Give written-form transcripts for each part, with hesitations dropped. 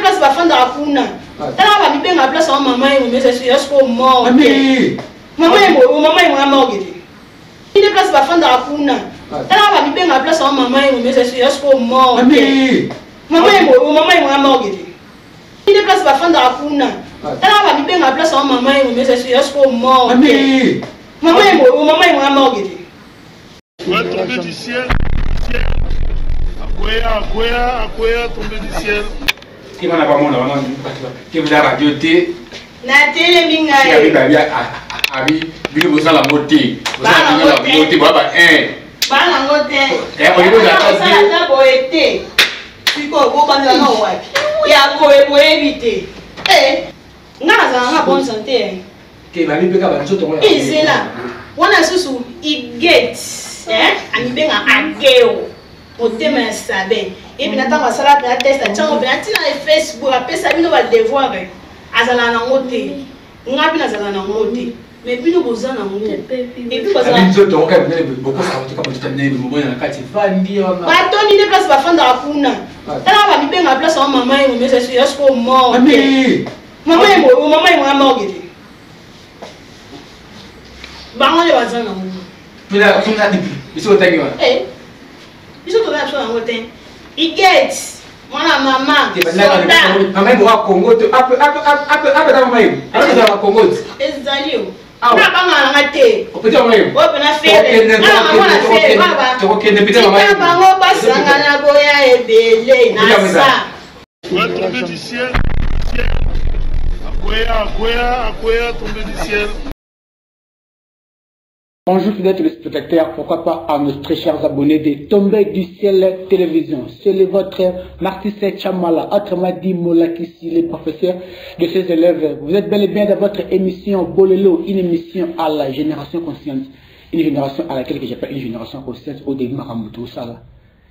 place bafanda akuna. Tala ba mibenga place wa mama yemo mais c'est est-ce mort. Maman yemo mort gidi. Ile place bafanda akuna. Tala ba mibenga place wa mama yemo mais c'est est-ce mort. Maman yemo mort gidi. Ile place bafanda akuna. Tala ba mibenga place wa mama yemo mais c'est est-ce mort. Maman yemo mort gidi. Va tomber du ciel. Akoya, tomber du ciel. Qui va pas mon là, qui vous a radioté. Na télé minga. Qui abi, bilu bosa la moté. Bosa la moté, baba Bana ngote. On est là. Ça a été. Puis quoi, go banda na wapi. Ya ko éviter. Ngaza bonne santé. Qui va lui péka ba nzoto moi. C'est là. Wana susu I get. Ami benga ageo. Otema sabe. Et puis natanga sala ta test a tchango benati na Facebook a pesa bino ba devoir. Azala na ngote. Ngapi na zala na ngote. Mais bino bozana ngote. Et puis bazala. Bino to ka bino beaucoup ça va te terminer le moment na kati fandi ona. Ba toni de place ba fanda akuna. Tala ba mi benga place wa mama yemo mais c'est est-ce mort. Maman yemo mort gidi. Bango le bazana ngote. Mais là on a dit biso tangi wana. Biso to na so na ngote. I get mwana mama. Mama yemo wa Congo to ape ta mama yemo. Ape ta Congo. Ezalio. Na banga ngate. O pete mama yemo. O pena fere. Na mwana fere baba. To kende pete mama yemo. Bango basanga na boya ebele na sa. Va tomber du ciel. Akoya, tomber du ciel. Bonjour fidèles téléspectateurs, pourquoi pas à nos très chers abonnés de Tomber du ciel télévision. C'est votre Martissé Chamala, autrement dit Molakissi, les professeurs de ses élèves. Vous êtes bel et bien dans votre émission Bolelo, une émission à la génération consciente. Une génération à laquelle j'appelle une génération consciente au début Maramuto Sala.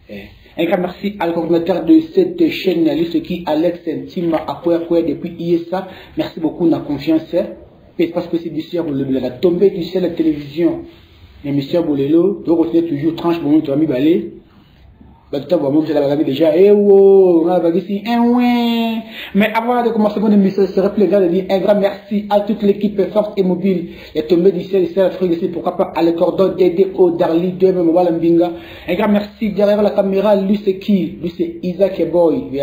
Un grand merci à le coordinateur de cette chaîne, lui, qui Alex Tima Apoya depuis ISA. Merci beaucoup de la confiance. Parce que c'est du ciel, la tombée du ciel, la télévision, l'émission Bolelo, tu continuer toujours tranche pour nous, tu vas m'y baler. Tu vas voir, déjà, on va ici, mais avant de commencer mon émission, je serais plaisir de dire un grand merci à toute l'équipe forte et mobile. La tombée du ciel, c'est l'Afrique ici, pourquoi pas à l'écordon d'aider au Darli, de Mwala Mbinga. Un grand merci derrière la caméra, lui c'est qui? Lui c'est Isaac Boy,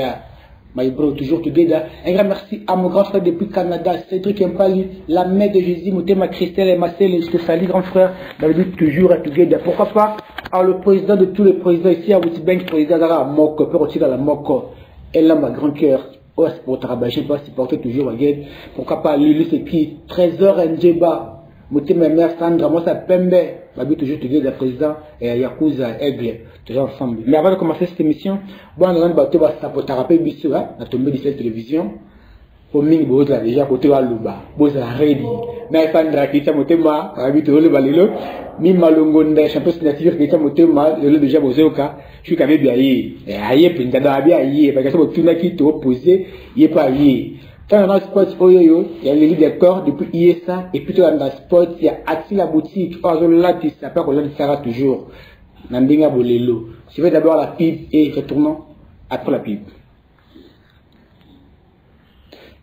my bro, toujours together. Un grand merci à mon grand frère depuis Canada, Cédric Mpali, la mère de Jésus, Moutema Christelle et Marcel, je te salue, grand frère, David, toujours together. Pourquoi pas à le président de tous les présidents ici à Woutibank, président de la Moko, peut retirer la Moko, elle a ma grand cœur. Oh, c'est pour travailler, je ne sais pas si porter toujours la gueule. Pourquoi pas lui, c'est qui? Trésor Ndjeba, Moutema mère Sandra, moi ça Pembe, Babi, toujours together, président, et Yakuza, Aigle. Toujours ensemble. Mais avant de commencer cette émission, bon, on a battu pour te rappeler bisu, hein, la tombée de cette télévision. Pour ming boz là déjà côté wa luba, boz la ready. Mais Sandra qui t'a monté ma, habite au balilo, mi malongo nda champion signature qui t'a monté ma, le déjà bozoka, je suis quand même bien aillé. Et aillé pinta da bien aillé, parce que ça tout n'a qui te opposé, il est pas aillé. Quand on a sport oyoyo, il y a les leaders depuis ISA et plutôt dans le sport, il y a Ati la boutique, là tu sais pas qu'on sera toujours. Nandinga Bolelo. Je vais d'abord la pub et retournons après la pub.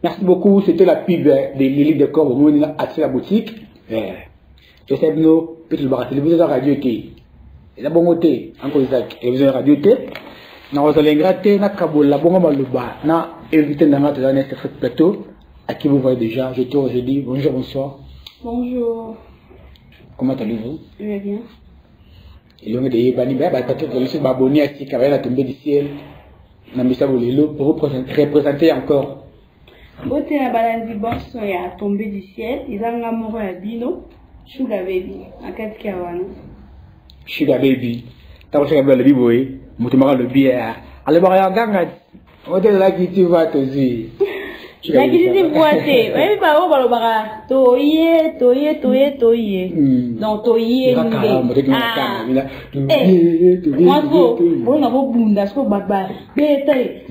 Merci beaucoup, c'était la pub de l'élite de corps au moment à la boutique. Je sais bien, petit bar télévision de radio T. Et la bonne côté, encore Isaac, et vous avez radio T. Nous allons gratter, na Kaboul, la bonne malouba, na éviter dans notre année sur ce plateau. À qui vous voyez déjà, je dis bonjour, bonsoir. Bonjour. Comment allez-vous? Je vais bien. Il y a des bannis, peut-être que je suis abonné à ce qui la tombée du ciel. Pour vous représenter encore. Beauté la balandi boss il y a tombé du ciel. Ils ont l'amour à Bino. Sugar baby. À 4 kawana. Sugar baby. T'as reçu le baby boy. Moutoumara le bière. Allez voir la gang. On est là qui tu vas te dire. La qui dit boité. Oui, pas au balobara. Toye. Donc toye. Moi bon on a beau bunda, ce qu'on baba. Bétail.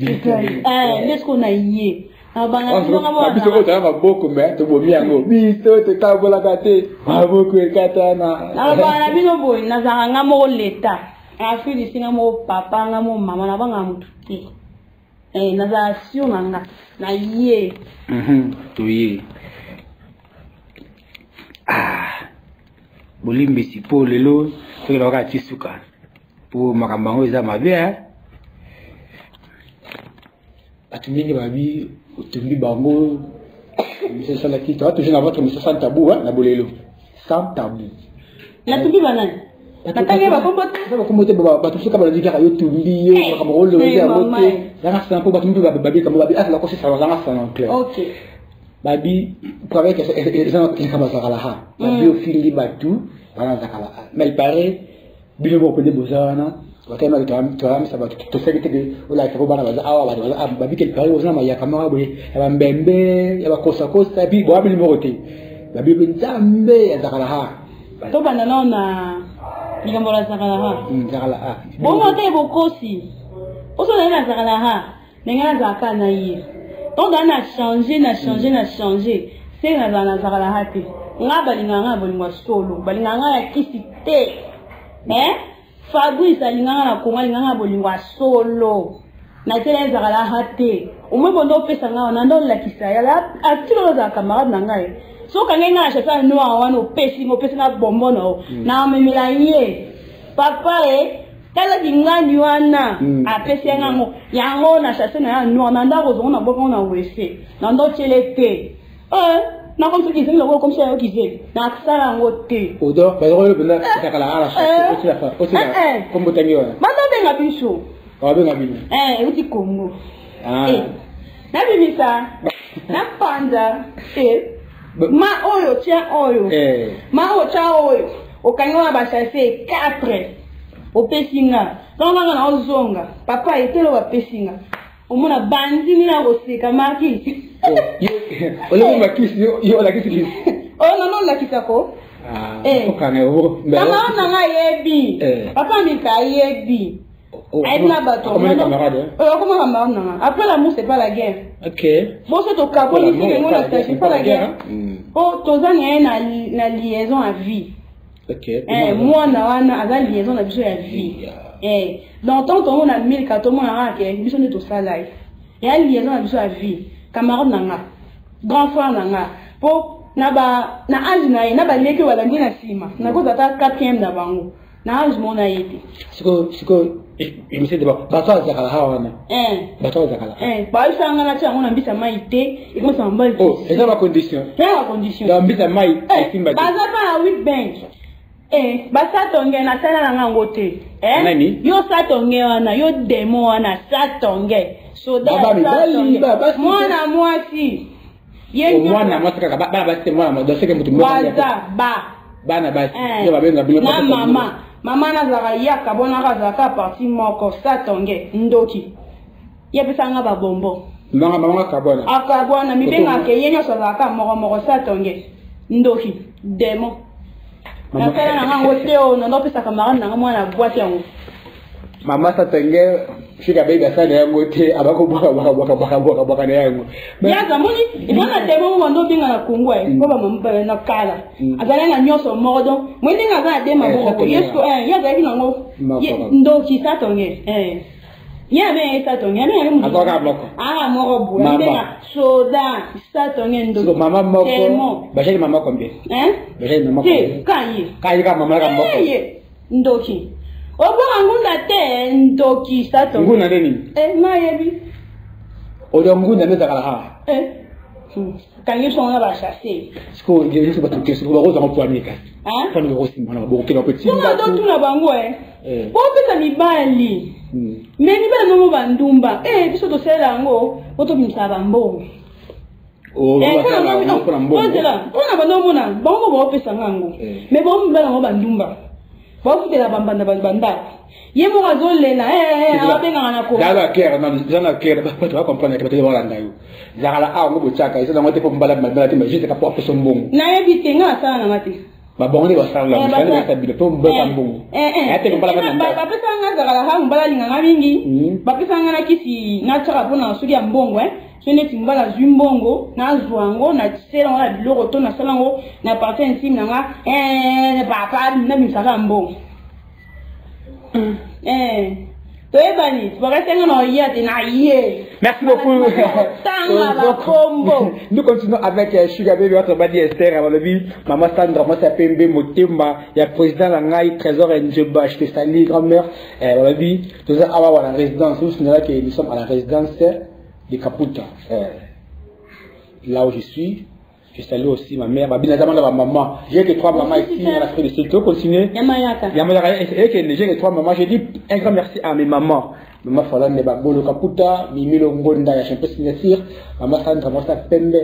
Laisse qu'on a yé. Ah banga tu vas biso ko tama beaucoup mais to bomi yango. Biso te ka bola kate. Ba beaucoup katana. Ah banga bino boy na zanga mo leta. A fili singa mo papa nga mo mama na banga mututi. naza sio nanga na ye toye bolimbi si po lelo soki na wakati suka po makambango eza mabe bato mingi babi otombi bango misala kita watu jina watu misasa tabu na bolelo sans tabou na tumbi banani batange bakombote bato suka balodika yo tumbi yo makamolo ya mote danga sana po bato mingi babi kama babi asala ko sisa danga sana clair OK babi travail que c'est comme ça là babi au fili batu bana zakala mais il paraît bino bo pede bozana wakema kitwa ça va to fait que ola ko bana baza awa babi quel paraît aux ama ya kamera boye ya mbembe ya bakosa kosa bi bo abili morote babi binzambe ya zakala to bana na likambo la zakala zakala bon mote bokosi oso na zakala nenga zakala na ye donc on a changé c'est na zakala hati nga balinganga bolingwa solo balinganga ya kisite Fabrice alinganga na konga linganga bolingwa solo na tele zakala hati umwe bondo pesa nga na ndo la kisaya la atilo za camarade na ngai so kangenga na chata no wana opesi na bombono na memela ye papa kala dingani wana apesi yango na chata na no na ndako zo na boko na wese na ndo chelete na comme ça qu'ils ont comme ça qu'ils ont na sala ngote odo ba yo le bena takala ala aussi la comme botangi wana banda benga biso benga bino uti Congo na bimisa na panda ma oyo tia oyo ma o tia oyo okangwa ba chasser 4 opesinga nonga na ozonga papa etelo ba pesinga omona bandini na koseka maki ole makisi yo la kisi non la kisako okanga yo kama na yebi papa mi ka yebi aide na bato comme camarade comment camarade non après l'amour c'est pas la guerre OK bon c'est au cap c'est pas la guerre tozani na liaison à vie OK moi na wana aza liaison na biso ya vie dans tant on a 1400 na ke biso ne to sala ya liaison na biso ya vie camarade nanga grand frère nanga po na âge na ba leki wala ndina sima na ko tata 4e na bango na âge mona yete siko imise de ba to zakala hawana ba to zakala ba isanga na tsango na mbisa mai te iko sa mbali eza ba condition da mbisa mai simba ba za pa 8 bench ba satonge na sala na ngango te nani yo satonge wana yo demo wana satonge so da mwana mwasi mwana mwasi kaka bana basi mwana ndo seke mtu mmoja bana basi yo babenga bilo na mama na zaka yaka bona ka zaka parti moko satonge ndoki yepesanga ba bombo mama kabona akabona mibenga ke yenyo so zaka moko satonge ndoki demo na kala na ngango teo na ndo pesa kamara na mwana boîte yango mama satonge shika baby sana yango te abako baka na yango ya zamoni ibona demo mo ndo binga na kungwa ko ba mamba na kala azala na nyoso modo mwindi ngaza dema boko yesko ya za kina ngo ndo ki satonge ya be satonge na mu akoka bloko moko bua benga soda satonge ndo so mama moko bashali mama kombe bashali mama kombe kai ka mama ka moko ndoki obo ngunda te ndoki satonge nguna nini mayebi odo ngunda meza kala ha kangi sona ba chasser siko je se batuke siko ba roza mpoanika fa ni rosi mwana bo kena petit ndo tuna bango bo pesa ni bali meni bana no bandumba biso to sela ngo oto bimsaba mbongo ona banomona bango bo pesa ngango me bo mbala ngo bandumba bo futela bambanda banda ye mo gazolela abenga na ko dala kera na kera ba to comprendre que te wala ndayo zakala ngo bochaka isa ngote po mbala mbala te juste ka porte son mbongo na yebitenga sana ngati ba bongo ba sala mbala ka bile to mbala mbongo ate mbala ba pesa nga zakala mbala linga mingi ba pesa nga na kisi na tsaka pona suri ya mbongo sone timbala zwi mbongo na zwango na tsela ngala biloko to na salango na partie intime nga papa na misaka mbongo Merci beaucoup. Nous continuons avec Sugar Baby, votre badi Esther, avant le vie. Maman Sandra, moi c'est PMB Motema, il y a le président Langaï, Trésor Njeba, je fais Stanley, grand-mère, avant le vie. Tout ça, à la résidence, nous sommes à la résidence de Kaputa. Là où je suis. Je salue aussi ma mère, ma maman. J'ai que 3 mamans ici à l'Afrique du Sud. Tu veux continuer? J'ai que 3 mamans. Je dis un grand merci à mes mamans. Maman Falane de Babolo Kaputa, Mimi Longonda, ya champion signature. Maman Sandra Mossa Pembe,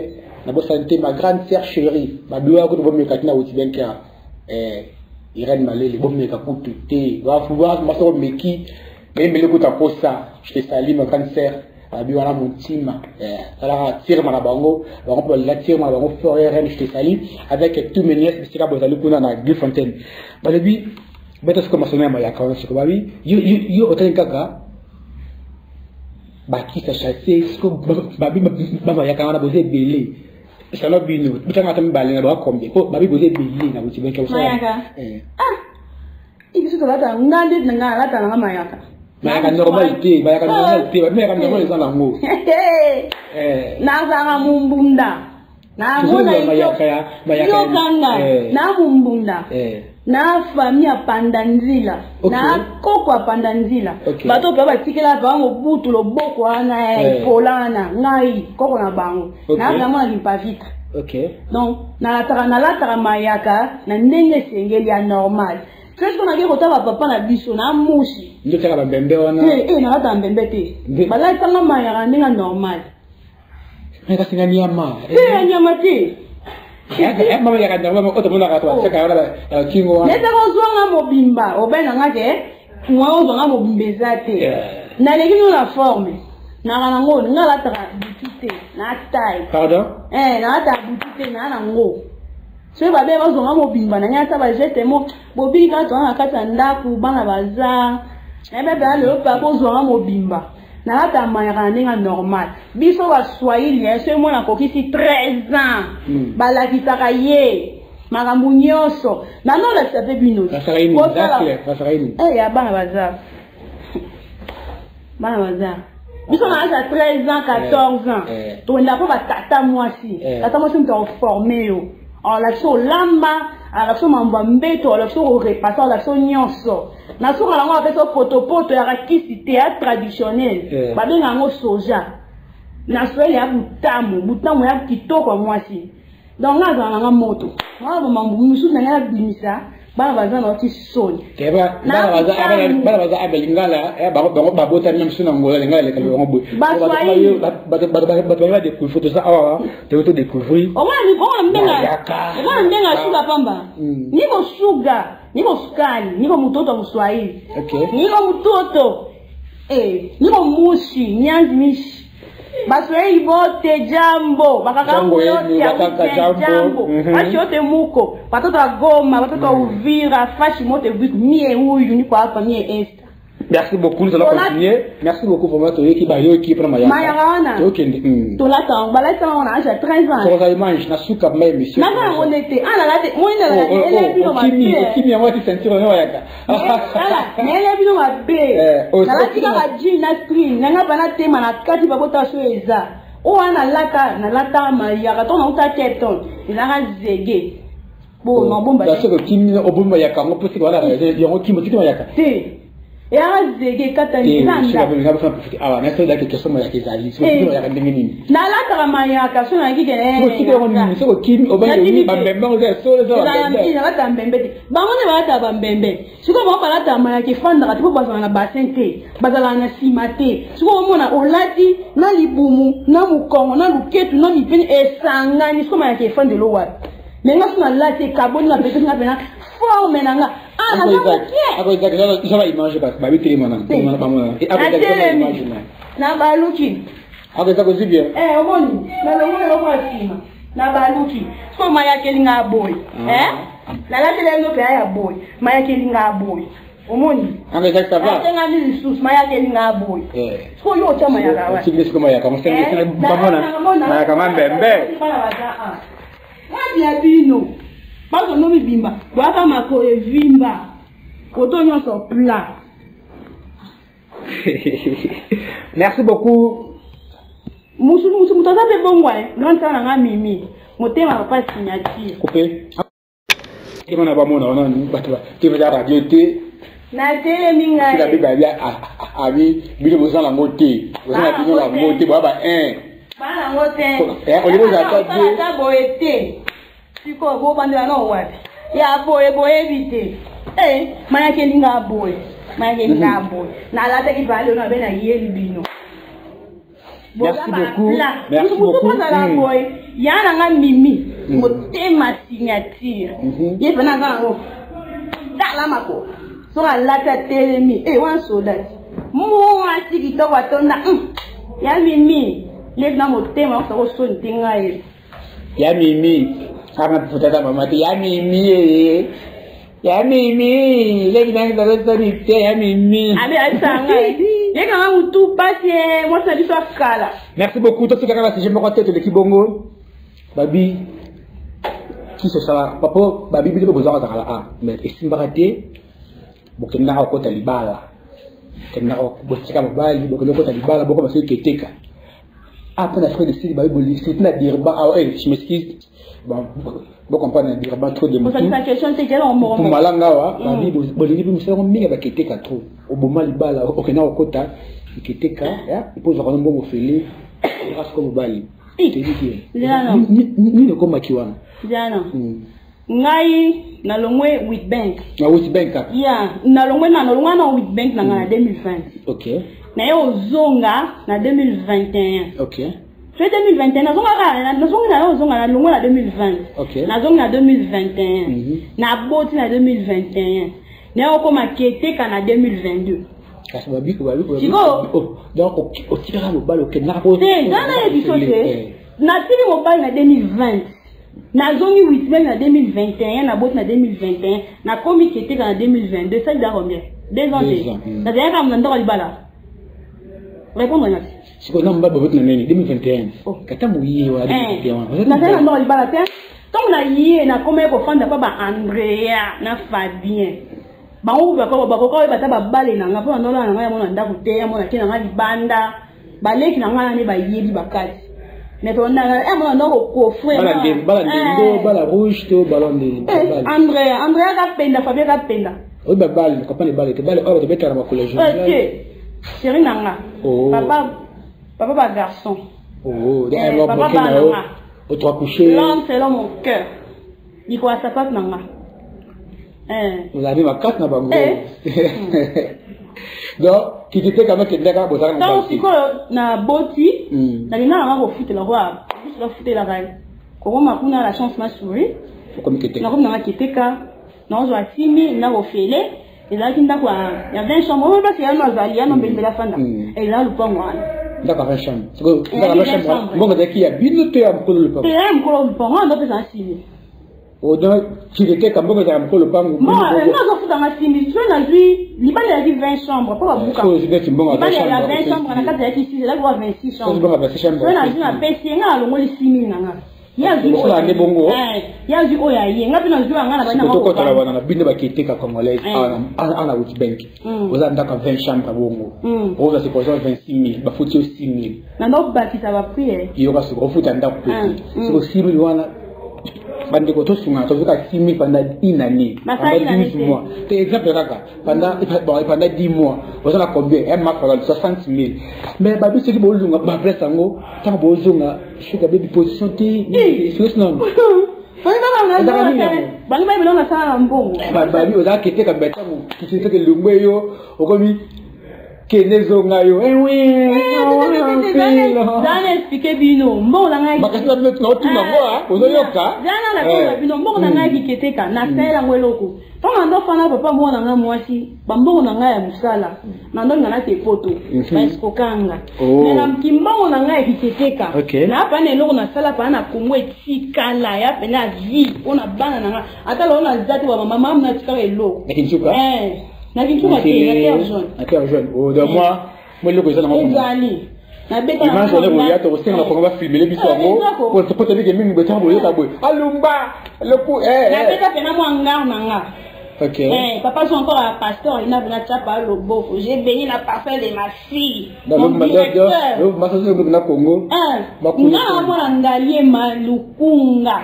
Nabo Santé, ma grande sœur chérie. Ma doua, vous me katina ou tibenka. Irène Malé, les bombes Kaputu, Té, Wafuwa, ma soeur Meki, mais me le coup à Posa. Je te salue, ma grande sœur. Abiwana Montima, alors tire ma bango, on peut la tirer ma bango forêt reine, je te salue, avec tous mes nièces, c'est là, vous allez pour la Guy Fontaine. Bah, le but, bête, ce que ma soeur m'a yakka, ce que ma vie, yo, autant kaka, bah, qui s'est chassé, ce que, bah, yakka, on a posé belé. C'est là, bino, tu as entendu balé, là, combien, bah, posé belé, là, vous savez, comme ça. Il se trouve là, on a dit, là, Mayaka. Mayaka normalité, Mayaka normalité, Mayaka normalité dans l'amour. Nazara mumbunda. Na mona yokanga. Na mumbunda. Na famille pandanzila. Na koko pandanzila. Bato pe batikela bango butu lo boko ana polana ngai koko na bango. Na vraiment limpa vite. OK. Donc na la Mayaka na ndenge sengeli ya normal. Qu'est-ce qu'on a dit quand papa na biso na mushi? Ndio taka bambembe wana. Na hata mbembe te. Bala tanga mayaka ndinga normal. Meka singa nyama. Nyama te. Mama yaka ndama otomona ka to seka wala kingo wana. Neta ko zwanga mobimba, obena ngake, mwa zwanga mobimbe te. Na legino la forme. Na kana ngo ngala taka butite, na taille. Pardon? Na hata butite na ngo. So babe bazonga mobimba na nyata ba jete mo bobi ka to na kata ndaku bana baza bebe ale opa ko zonga mobimba na hata mayaka ninga normal biso ba swahili so mo na kokisi 13 ans bala kitaka ye makambu nyoso na no la sape bino ya bana baza biso na asa 13 ans 14 ans to na po ba tata mwasi mto formé yo. Alors l'action lamba, l'action mambambeto, l'action repassant, l'action nyonso. L'action à la fait au potopoto, ya rakisi théâtre traditionnel. Babenga ngo soja. L'action ya butamu ya kitoko mwasi. Donc là dans la moto. Moi mambu musu na ngala bimisa, bana baza na oti soni. Keba bana baza abelingala, babota même suna ngola ngala le kalo ngo. Ba découvrir ça awa, te auto découvrir. O mbenga suga pamba. Niko suga, niko sukali, niko mtoto wa Kiswahili. Okay. Niko mtoto. Niko mushi, nyanzi mishi. Baswahili bote jambo, bakakangu yote ya jambo. Fashi yote muko, watoto wa Goma, watoto wa Uvira, fashi mote vitu, mie huyu, niko hapa, mie Esther. Merci beaucoup, nous allons continuer. Merci beaucoup pour votre équipe, équipe pour Mayaka. Mayaka. OK. Tolata, balata on a 13 ans. Pour ça mange na suka même monsieur. Na ba honnêteté. Ah la la, moi na la, elle bino ma bé. Kimi moi ti sentir no Mayaka. Ala, elle bino ma bé. Na la tika ba jean na screen, na bana tema na kati ba bota so eza. O ana lata Mayaka, to na uta keton. Ina zege. Bon, non bomba. Parce que Kimi obumba Mayaka, on peut se voilà, yo Kimi ti Mayaka. Et à zégué katangilanda. Ah, mais c'est là que question moi qui s'agit. C'est quoi ya ndengini. Na la taramaya ka so na ngike c'est ko kimi obangi bambembe on est so les autres. Na la tambembe. Bangone ba ta bambembe. Siko ba pala tamaya ki fanda ka tipo bazana na bassin te. Bazala na simate. Siko mona olati na libumu na mukongo na luketu na mipeni esangani siko ma ki fanda lo wat. Mais nga sona lati kaboni na pete na pena forme nanga. Ah, ça va image parce que ba biteli mona. Et après ça image na baluki. Après ça aussi bien. Omoni, na lo kwa sima. Na baluki. So maya kelinga boy. Na la tele no pe ya boy. Maya kelinga boy. Omoni. Anga ça va. Tenga ni sus maya kelinga boy. So yo chama ya gawa. Sikile siko maya kama sema bamona. Maya kama mbembe. Wapi ya bino? Bazo no bimba. Bwaka mako evimba. Koto nyonso plat. Merci beaucoup. Moussou, t'as fait bon, ouais. Grand temps, on a mimi. Mon thème n'a pas signature. Coupé. Tu vas avoir mon nom, tu vas la radio T. Na télé minga. Tu vas bien à vie, mais vous en la montée. Vous en la montée, voilà, un. Bana ngote. On les a pas dit. Ça boete. Tu ko bo bande na wapi. Ya boye vite. Mana ke linga boy. Mana ke linga boy. Na la te ki vale na be na yeli bino. Merci beaucoup. Merci beaucoup. Yana nga mimi. Motema signature. Ye bana nga ngo. Dala mako. So la ta telemi. Wan soldat. Mo asiki to watonda. Ya mimi. Les gens ont été morts au son tingaï. Ya mimi, avant de foutre ta maman, ya mimi, les gens ont été ya mimi. Allez, ça, les gens ont tout passé, moi ça dit ça kala. Merci beaucoup, tout ce qui a passé, je me contente de Kibongo. Babi, qui se sera, papa, Babi, il a besoin de la mais est-ce que baraté, beaucoup de gens ont côté libala. Quelqu'un a beaucoup de gens beaucoup de côté libala, beaucoup de gens qui étaient après la fin de style c'est na dirba je m'excuse bon comprendre dirba trop de mots ça question c'est quel on pour malanga wa babi bolini bi musala mingi ba keteka trop oboma libala okena okota keteka ya ipoza kwa mbongo feli asko mobali ni le koma kiwana jana ngai na longwe with bank na with bank ya na longwe na with bank na 2020 OK na yo zonga na 2021. OK. C'est 2021 na zonga na longo na 2020. OK. Na zonga na 2021. Na boti na 2021. Na yo koma keteka na 2022. Kasi babi. Chico. Donc au tira le bal au kenako. C'est dans la épisode. Na tiri mobile na 2020. Na zongi 8 na 2021, na boti na 2021, na komi keteka na 2022, ça da combien? 2 ans. Ça veut dire comme ndoko libala. Répondre à si on a un 2021. Kata mouillé wa 2021. Na tena ndo libala te. Comme na yé na comme ko fanda pa ba Andrea na Fabien. Ba o ba ko ba ta ba bale na nga po ndo na nga mo na ndaku te mo na kina nga libanda. Ba leki na nga ne ba yebi bakati. Mais on a mo na ko fwe. Bala rouge to ballon de Andrea ka penda Fabien ka penda. O ba bale ko pa ne bale te bale o de betara ma collège. Chérie Nanga. Oh. Papa ba garçon. Oh, papa ba Nanga. Au trois couchés. L'homme c'est l'homme au cœur. Il faut à sa patte Nanga. Vous avez ma carte na bango. Donc, qui était quand même que d'accord pour ça. Donc, si quoi na boti, na lina na ko fuite la roi, juste la fuite la reine. Comment ma kuna la chance m'a souri. Comme que na comme na kiteka, na zo atimi na ko fele. Et là, il y a 20 chambres, parce qu'il y a un azali, il y a un bébé de la femme. Et là, le pont, d'accord, 20 chambres. C'est la chambre. Bon, il y a bien de temps pour le pont. Il y a un pont, on doit faire un signe. Oh, donc, tu étais comme bon, il y a un pont, le pont. Moi, je dans un signe. Tu as dit, Liban, il a dit 20 chambres. Pas beaucoup. Liban, il a 20 chambres, on a 4 ici, là, il y a 26 chambres. Tu as dit, un PC, il y a le 6 000. Ya zuko ya bongo ya zuko ya ye ngapi na zuwa ngana bana ko kotala wana na binde bakiteka congolais ana with bank oza ndaka 20 chambres bongo oza se poser 26000 bafuti 6000 na ndo bakita ba prier yo ka se refuta ndako petit so 6000 wana bande ko to sunga to ka 6000 pendant une année pendant 12 mois c'est exemple kaka pendant 10 mois oza na combien un mois 60000 mais babi ce qui bolunga ba presse ngo tant bozunga shuka baby position ti c'est non bangi ba bilona sana mbongo babi oza keteka beta mo kisite ke lungwe yo okomi kenezo ngayo dana expliquer bino mbongo na ngai bakasi na bino tuna ngo ozoyoka dana na ko bino mbongo na ngai kiketeka na sala ngweloko Fama ndo fana papa mwana nga mwasi bambongo na nga ya musala na ndo ngana te poto ba kanga na mkimbongo na nga ya kiteteka na hapa ne loko na sala pa na komwe tikala ya pena vi ona bana na nga ata lo na zati wa mama na tikala eloko na kinchuka na kinchuka te na terre jaune oh de moi loko ezana mako ezali na beta na ko le ya to senga ko ba filmer le biso ngo ko te bi mingi betambo yo ka boy alumba le ku na beta pena mo ngar na nga Ok. Papa sont encore un pasteur, il n'a pas de lobo. J'ai béni la parfum de ma fille. Mon directeur. Congo. Moi, Ngali Malukunga.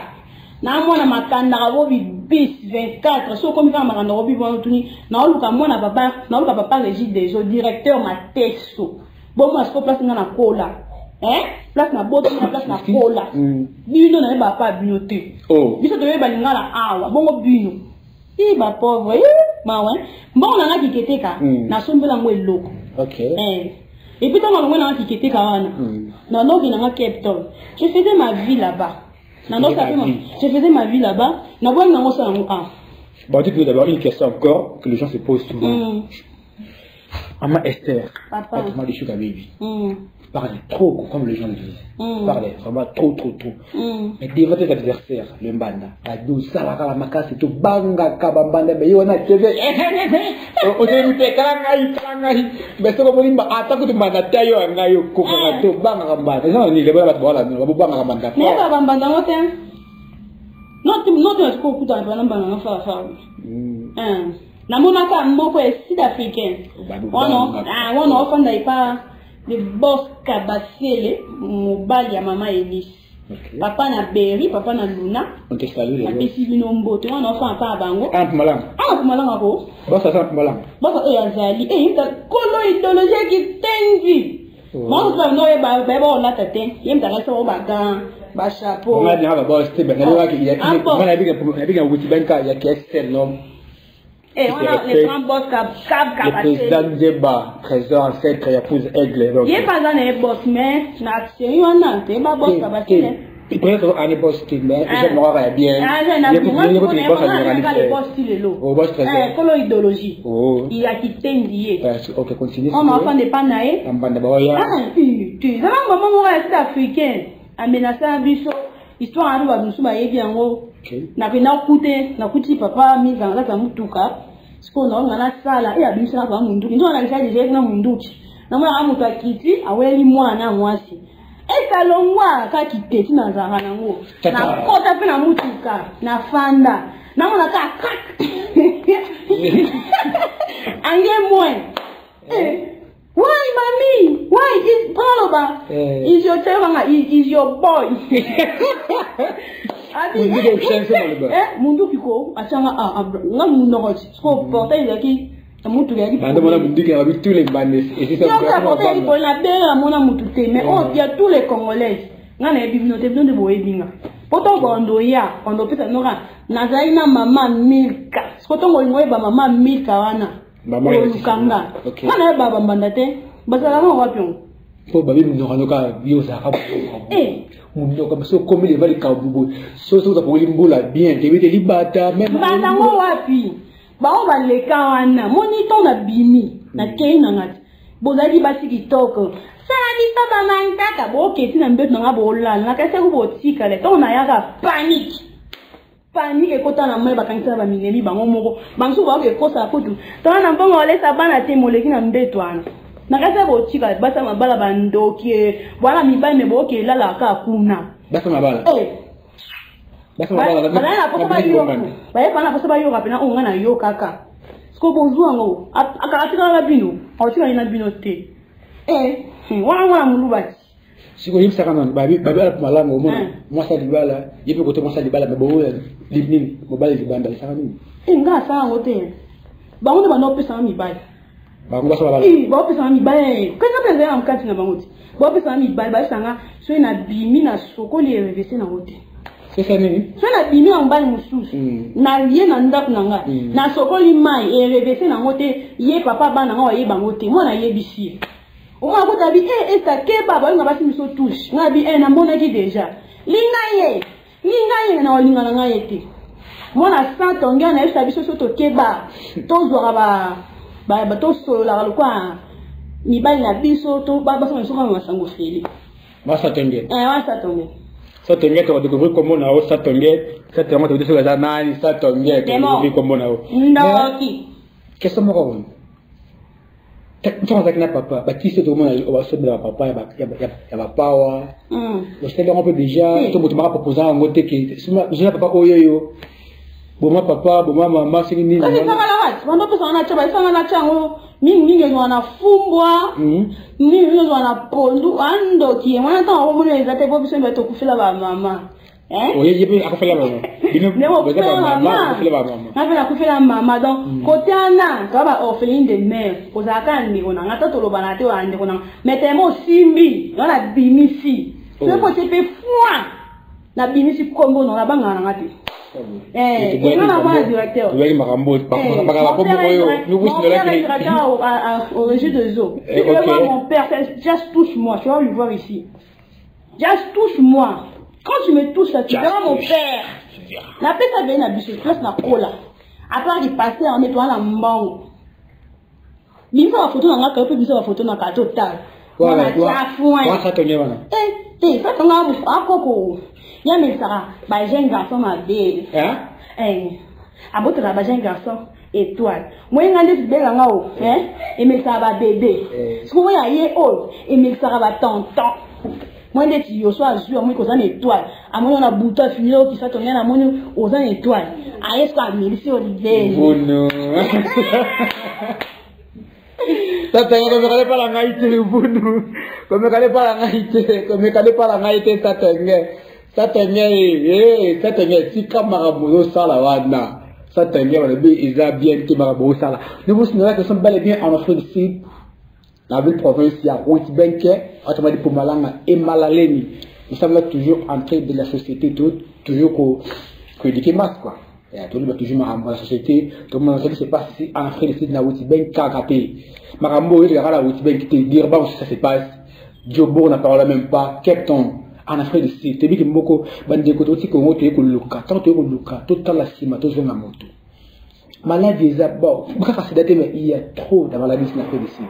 Namona makanda robi bis 24 so comme ça makanda robi bon tuni na oluka mona papa régit des autres directeur ma texto bon moi je place na kola place na boto na place na kola bino na ba pa binote biso to ba lingala awa bongo bino ba pauvre ma ouais bon na kiketeka na sombela ngo eloko. OK. Et puis tant on na kiketeka wana na no bina Cape Town je faisais ma vie là-bas. Je faisais ma vie là-bas. Bon, dis-moi d'abord une question encore que les gens se posent souvent. Maman Esther, papa, comment les choses à vivre? Parlez trop, comme les gens le disent. Parlez vraiment trop. Mais devant tes adversaires, le Mbanda, la douce, la macasse, c'est tout banga, kabambanda, mais on a TV. On dit, mais kalangai. Mais c'est comme une attaque de Mbanda, tayo, ngayo, kokanato, banga, banga. Non, il est bon à voilà, nous, banga, banga. Mais pas banga, non, non, tu as beaucoup de banga, fa. Na monaka moko est sud-africain. On offre pas le boss Kabasele, mobile ya maman Elise. Papa na Berry, papa na Luna. On te salue les. Apesi bino mbote, on offre pas bango. Malang. Malang ako. Boss ça Malang. Boss azali. Il ta kolo idéologie qui tengi. Moi je vais no la tête. Il me reste au bagan, ba chapeau. On a dit ah boss, c'est ben il y a il y a qui excelle l'homme. Et on a les grands boss le président Djeba, trésor ancêtre, épouse Aigle. Il n'y a pas un boss, mais il y a un boss Kabasile. Il peut être un boss, mais je m'aurais bien. Il y a un boss style l'eau. Au boss trésor. Colo idéologie. Il y a qui t'endier. Ok, continue. On m'a fait des panaïs. En bande de boya. Tu sais, maman, est africain. Amenacé un bichot. Histoire à nous, à nous soubayer bien haut. Na kuti papa miza ngala mutuka siko na na sala ya bisha kwa munduki ndio analisha je na munduki na mwana mutu akiti aweli mwana mwasi ekalongwa ka kiteti na zanga nango na kota pe na mutuka na fanda na mwana ka ange mwen why mommy why is Paloba is your child is your boy mundu kiko achanga nga munogochi ko porter yaki mutu yaki bande mona mundu ki abi tous les bandes et c'est ça porter ko la belle mona mutu te mais il y a tous les congolais nga na bibinote bino de boyebinga poto bondo ya ondo pesa nora nazai na mama milka poto ngolingo ba mama milka wana mama lukanga kana baba mbandate basala ngo wapion po babi mnoka yoza ka mundo comme ça comme les vali kabubu so za polimbola bien te vite libata même bandango wapi ba on va le kawana monito na bimi na keina ngati bozali basi kitoko sali tata mangaka boke tina mbeto nga bola na kase ku botika le to na yaka panique kota na mai bakangisa ba mineli bango moko bansu ba ke kosa kutu to na mbongo le sabana te moleki na mbeto ana nakasa botika basa mabala bandoki bwana mibali meboke lala ka kuna basa mabala basa mabala bana posa ba yo bana posa ba yo kapena onga na yo kaka sko bonjour ngo akatika la bino otika ina bino te wana mulubati siko yimsa kana babi ala malango mona mwasa libala yepe kote mwasa libala mebo libnini mobali libanda isaka nini nga sanga ngote bango ba no pesa mibali bango basa bala ba pesa mibali kana pesa am kati na bango ti ba pesa mibali ba sanga so ina bimi na sokoli revese na ngote c'est ça nini so na bimi en bali mususu na lié na ndaku nanga na sokoli mai revese na ngote ye papa bana nga ye bango te mona ye bisi o ma ko tabi esta ke baba nga basi miso touche nga bi na mona ki déjà linga ye na olinga nga yete mona sa tonga na esta biso so to keba to zora ba to so la kwa ni bali na biso to ba so so ka masango feli ba sa tonge sa tonge to découvrir comment na o sa tonge ça te montre de ce que nani sa tonge to découvrir comment na o ndoki qu'est-ce que moi tu as un papa, Baptiste, tout le monde a fait de la papa, il y a ma power. Je sais un peu déjà, tout le monde m'a proposé un côté qui, je n'ai pas yo. Boma papa, boma maman, c'est ni. Ça c'est ça la race. Bando pesa na chaba, ça na chango. Mingi wana fumbwa. Mingi wana pondu ando ki. Wana ta o mo les ate bo biso beto kufila ba mama. Oui, j'ai pu akufila ba mama. Na kufila mama donc côté ana, ça va orpheline de mère. Kozaka ndi kona ngata to lobana te wa ndi kona. Metemo simbi, na bimisi. C'est pour te faire foi. Na bimisi kombo na banga ngati. Directeur. Au régie de zoo. Mon père, just touche-moi, tu vas le voir ici. Just touche-moi. Quand tu me touches là, tu verras mon père. La paix ça vient à biche, place na cola. Après il passait en nettoyant la mbango. Il faut la photo dans la carte, puis la photo dans la carte totale. Voilà, ça te vient voilà. Ça te vient à coco. Ya mais ça ba jeune garçon ma belle aboto la ba jeune garçon étoile moi ngande belle ngao et mais ça ba bébé so ya ye old et mais ça ba tonton moi ndeti yo so azu moi ko za étoile amoni na buta finio qui ça tourner na moni aux étoile a est-ce que merci Olivier bono ça te regarde pas la ngaite le bono comme regarde pas la ngaite comme regarde pas la ngaite ça te ça t'es si comme marabout ça la wana ça t'es bien ils a bien que marabout ça là nous vous savez que sont bel et bien en Afrique du Sud la ville province il y a Witbenke autrement dit pour Malanga et Malaleni nous sommes là toujours en train de la société toujours que éduquer masse quoi et toujours dans la société tout le monde sait que c'est pas si en Afrique du Sud na Witbenke kakaté marambo il y a la Witbenke te dire bon ça se passe Diobo n'a parlé même pas Captain en Afrique du Sud, tu sais que beaucoup de côté aussi Congo tu es comme Luka, tant tu es comme Luka, tout le cima, tout le moto. Maladie est d'abord, mais il y a trop de maladies en Afrique du Sud.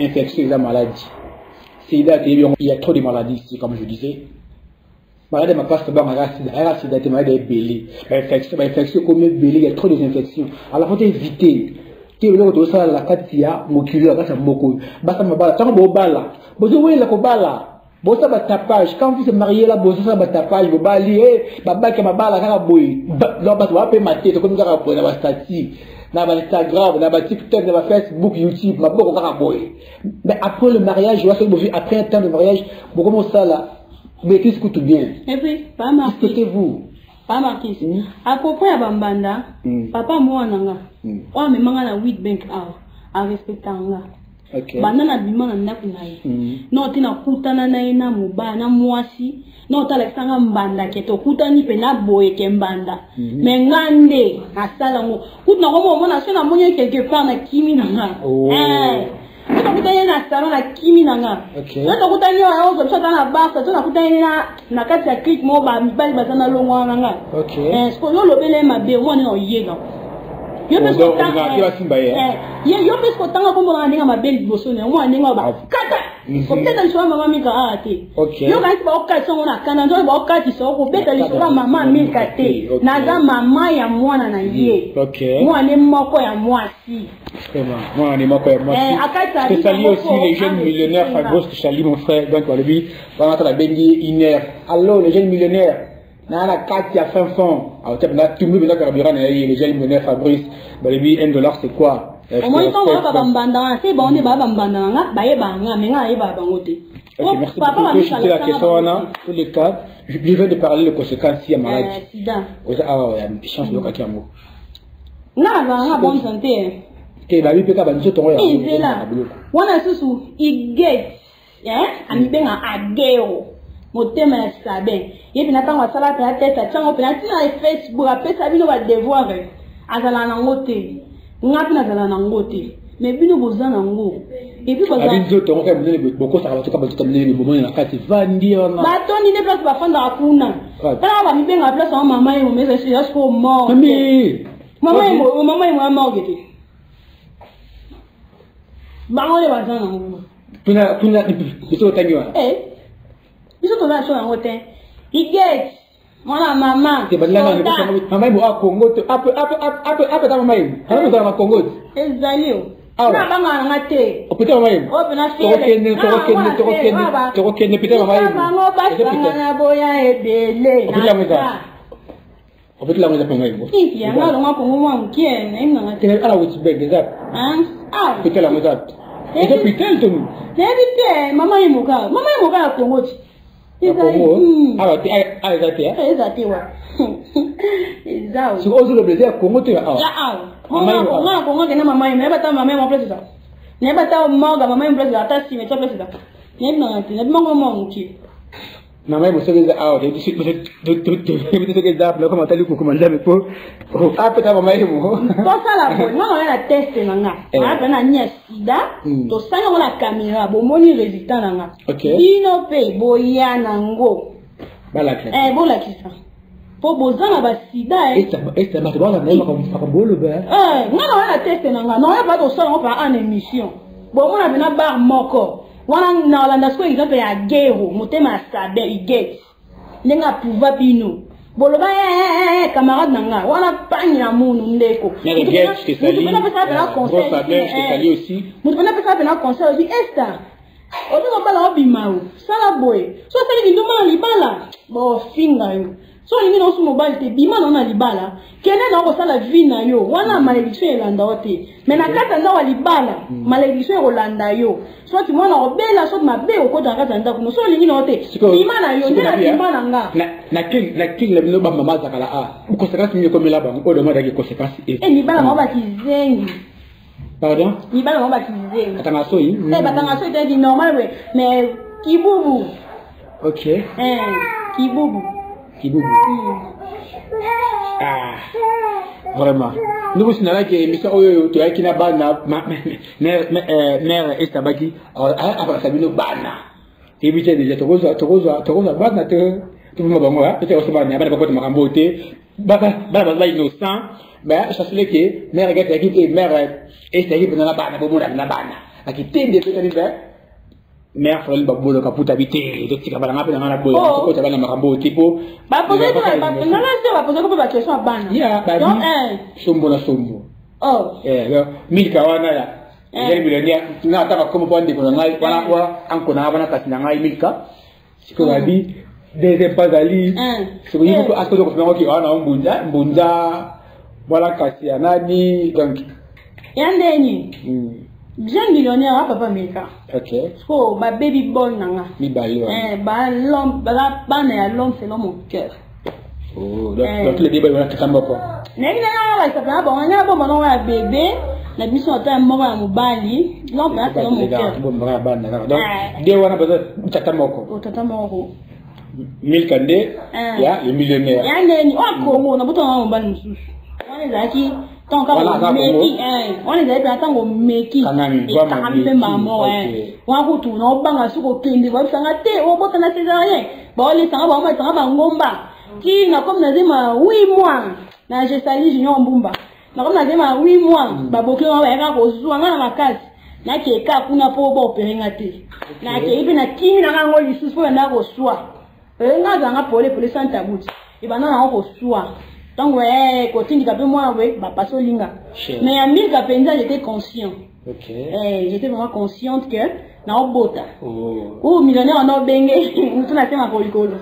Infection est la maladie. Il y a trop de maladies ici, comme je disais. Maladie ma passe pas maladie, maladie belé. Infection comme belé, il y a trop d'infections. Alors faut éviter. Tu veux que ça la katia, mokuyo, ça moko. Basta mabala, tant bo bala. Bozo oui la ko bala. Bossa ba tapage quand vous se mariez là bossa ba tapage bo bali baba ke mabala kaka boy lo ba wa pe maté to ko ngaka boy na ba statut na ba Instagram na ba TikTok na ba Facebook YouTube ma boko kaka boy mais après le mariage je vois que après un temps de mariage bon comment ça là mais qu'est-ce que tout bien et puis pas marqué vous pas marqué à propos ya bambanda papa moi nanga o me manga na Witbank a respectanga okay. Banana bimana ndaku naye no tina kutana naye na mubana mwasi no tala sanga mbanda keto kutani pe na boye ke mbanda mengande asala ngo kutna ko mona sona monye quelque part na kimi nanga Kuta kutani na salon na kimi nanga no kutani wa ozo chata na basa to na kutani na kati ya click mo ba mibali bazana longwa nanga sko yo lobele mabe mo ni no yega yo pe ko tanga yo pe ko tanga ko mbona ndinga mabeli boso ne mo ndinga ba kata ko teta liswa mama mi ka ate yo ka ba okati so na kana ndo ba okati so ko beta liswa mama mi ka te na za mama ya mwana na ye mo ne moko ya mwasi moi, on est mort comme moi. Je salue aussi les jeunes millionnaires. Je salue mon frère. Donc, on a vu, on a la bengi iner. Allô, les jeunes millionnaires. Nana Katia fin fond. Alors, tu as tout le monde qui a les jeunes millionnaires Fabrice. $1 c'est quoi? Au moins, quand on va bambanda, c'est bon, on est bambanda. Baye banga, mais on est bangote. Ok, merci beaucoup. C'était la question, on a tous les cas. Je viens de parler des conséquences si il y a maladie. Sida. Ah, il y a une chance de cas mo. Na bonne santé. Que la vie peut pas nous tomber. C'est là. Wana susu iget. Amibenga ageo. Motema ya sabe. Yebi natanga sala ta tête chango pe na Facebook apesa bino ba devoir. Azala na ngote. Ngapi na zala na ngote. Mais bino bozana ngo. Et puis bozana. Abinzo to ngaka mnene boko sala to ka bato mnene bomo na kati vandi ona. Ba to ni ne place ba fanda akuna. Tala ba mibenga place wa mama yemo meza si yasko mort. Mama yemo morgete. Bangole bazana ngo. Tuna biso tangiwa. Biso to na so ngote. Iget. Mwana mama. Mama ibo Congo to ape ta mama ibo. Hapo ta Congo. Ezalio. Na banga ngate. Opita mama ibo. Opena fiele. Tokokene pita mama ibo. Mama basa na boya ebele. Opita mama. En fait, là, on a pas mal. Il y a un moment pour moi qui est à la Witbeg, exact. Ah, peut-être la exact. Et puis, tel tout. Maman est mon gars. Maman est mon gars à Congo. Ah, exact. Exact, ouais. Exact. Si on se le plaisir, Congo, tu as. Ah, Congo, que maman est, mais pas maman en place. N'est pas ta maman, maman en place, la tasse, mais ça place. N'est pas maman qui. Maman, vous savez, je suis de comment t'as lu pour commander mais pour. Ah, peut-être maman est bon. Pour ça, la bonne, moi, on a la test, nanga. On a un sida, to ça, on a la caméra, bon, mon résultat, nanga. Ok. Ino pay, boya, nango. Balaki. Bon, la qui ça. Pour bozan, la sida, et ça m'a demandé, mais on va pas le bain. Non, on a la test, nanga. Non, on a pas de ça, on va en émission. Bon, on a une barre moko. Wana na Olanda siko exemple ya gero motema sabe iget nenga pouva bino boloba camarade nanga wana panya munu ndeko get que ça lit gros sabe que ça lit aussi mutu na pesa na conseil aussi esta oto bala obimao sala boy so sali nduma libala bo finga yo so lingi no sumo balte bima na libala kene na ko sala vie na yo wana malédiction elanda ote mais na kata nda wa libala malédiction elanda yo so ti mwana obela so mabe okota kata nda kuno so lingi na ote bima na yo ndela bima na nga na king le no ba mama zakala a conséquence mieux comme là ba o de mona ki conséquence et libala mo ba kizengi pardon libala mo ba kizengi atanga so yi batanga so ite normal mais kibubu OK kibubu Kiboubou. Ah, vraiment. Nous vous signalons que l'émission tu as qui n'a pas mère et tabaki après ça vient bana. Et puis déjà tu roses bana tu me vas moi tu roses bana pas de makamboté baba innocent mais ça c'est que mère gars qui mère et ça qui dans la bana pour moi na bana. Qui tende peut-être mère frère babolo kaputa bité donc tika bana ngapa ngana boy ko ta bana makambo tipo ba poser ba non c'est ba poser ko ba question bana ya ba sombo na sombo milka wana ya yeli millionnaire na ta ko mo pande ko ngai wana wa anko na bana kasina ngai milka siko babi des pazali siko yiko asko ko fema ko wana mbunja wala kasi anani donc yandeni jeune millionnaire papa Meka. OK. So ba baby boy nanga. Mi bali. Ba l'homme ba na l'homme selon mon cœur. Oh, donc le débat on tamba ko. Nengi na ba ça ba on a bon non wa bébé, na biso ata mo ba mobali, l'homme ba selon mon cœur. Bon ba bana. Donc de wana ba tata moko. O tata moko. Milkande ya le millionnaire. Ya neni wa Congo na buto na mobali mususu. Wana zaki tant qu'on meki on les a pas tant qu'on meki et maman on a tout on banga suko kende ba sanga te o bota na césarien ba les sanga ba ma sanga ba ngomba qui na comme na zema 8 mois na gestali junior mbumba na comme na zema 8 mois ba bokyo ba ya ko zuwa ngana makasi na ke ka kuna po ba opérer te na ke ibi na kimi na ngo lisusu po na ko swa nga zanga pole santa buti e bana na ko swa. Donc quand tu dis que moi bah pas au linga. Mais à 1000 capenza j'étais conscient. OK. J'étais vraiment consciente que na obota. Oh millionnaire en obengé, tout na tema kolikolo.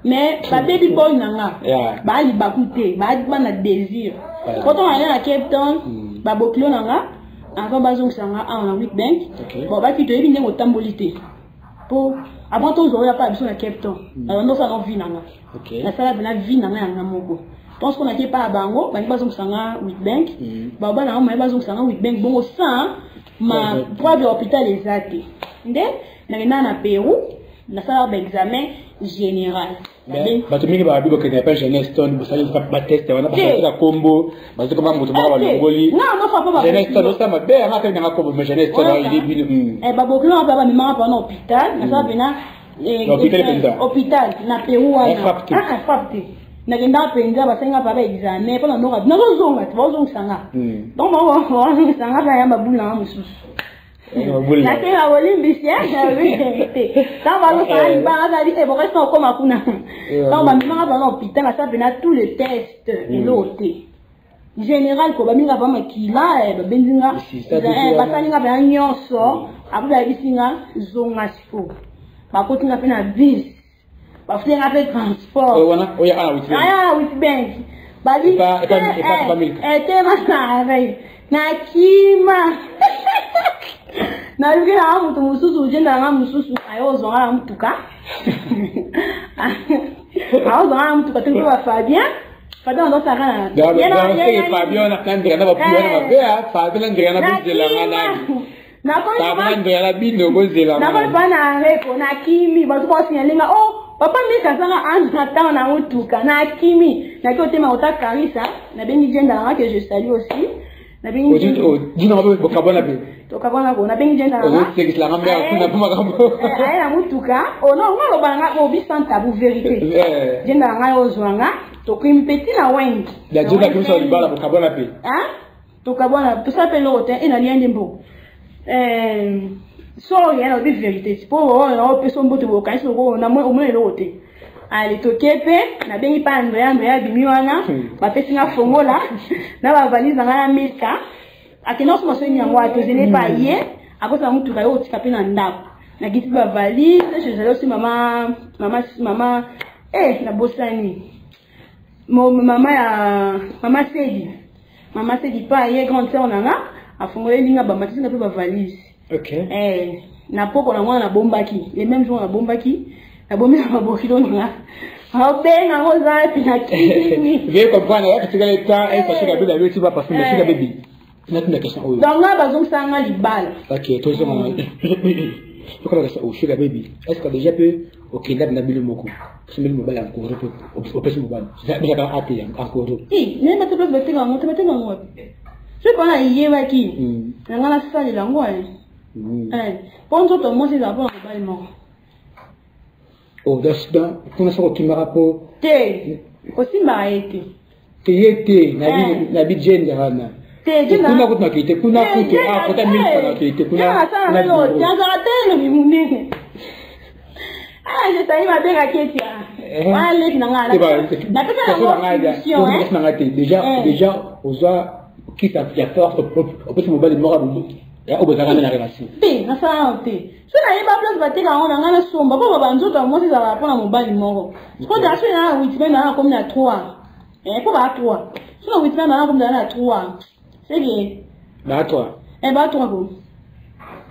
Mais ba baby boy nanga. Ba li bakute, ba na désir. Quand on allait à Cape Town, ba boklo nanga, encore bazong sanga en Witbank. Bon ba ki to yebi ndenge otambolité. Pour avant tout on a pas besoin de Cape Town. Alors nous ça non vie nanga. OK. La sala de la vie nanga nanga moko. Parce qu'on a qui pas bango, ba bazong sanga Witbank. Ba ba na ma bazong sanga Witbank bongo ça ma preuve hôpital exact. Ndé na Pérou, la sala d'examen général. Ba to mingi ba bibo que n'est pas jeunesse ton bu sali ba test wana ba la combo ba zo kama mutu ba ngoli non fa pas jeunesse ton ça ma be nga ka nga combo mais jeunesse ton il est bien ba boklo ba mi mama pa na hôpital na sa bena hôpital na Pérou wana frappé na genda penza ba senga pa ba examen pa na no na zonga ba zonga sanga donc ba sanga ba ya babula mususu na ke la olimbisia na vérité ça va le faire ba ga di e bo reste comme akuna donc ba mi mama pa na hôpital na sa bena tous les tests eloté général ko ba minga ba makila ba benzinga ba saninga ba nyonso abu ba bisinga zonga siko ba kotinga pe na vis bafuti nga pe transport oya ala Witbank aya Witbank babi pas tema nare na kima na luki na mutu mususu ujenda nga mususu ayozonga na mutuka ayozonga na mutuka tuku ba Fabien ndo sakana Fabien na kandira na bapuya na mabea Fabien ndira na buzela ngana Fabien ndira na bindo buzela ngana na bana reko na kimi bazu ko sinyalinga oh papa mika sanga anta na mutuka na kimi na ko tema utakarisa na bengi jenda nga que je salue aussi na bengi dina mabe bokabona be to kabona ko na bengi jenda nga c'est que la ngamba kuna puma kambo ay na mutuka oh non ngalo banga ko bisanta bu vérité jenda nga yo zwanga to kimpeti na wengi la jenda kimso libala bokabona be to kabona to ça peut l'autre et na liende mbo so yana bi vérité pour on peut son bote boka so ko na mo mo l'autre ali to kepe na bengi pa ndo ya bimiwana ba pesinga fongola na ba valise nga na milka akina so so nyango ato zene pa ye akosa mutu ka yo tika pe na ndako na gisi ba valise je zalo si mama na bosani mama Sedi pa ye grande sœur nanga afongola linga ba matisi na pe ba valise na poko na mwana na bombaki les mêmes jours na bombaki na bombi na mabokilo nga benga ngoza pina kini vous comprendre là que le temps est passé la belle tu vas passer mais la baby na tuna question oyo donc là bazong sanga libala OK toi ça je crois que ça au sugar baby est-ce que déjà peut OK là na bilo moko c'est le mobile encore au pèse mobile ça déjà pas até encore même pas place bete nga monte bete nga ngwa je connais yewa ki nga na sali la ngwa pour nous tout moi c'est d'abord mobile moko oh dans kuna soko kimara po te osimba ete te yete na bi gender na te kuna kutna kite kuna kuto kota mil pana kite kuna na lo tianga tele mi munene je t'ai ma bega ketia wale na ngala na pesa na ngate déjà oza qui ça fait force au petit mobile moko ya obozanga na relation na ça te so na yeba place bateka on ngana somba po banzo to mo si za ba na mobile moko ko da so na Witbank na comme na 3 po ba 3 so na Witbank na comme na 3 c'est bien ba 3 ba 3 ko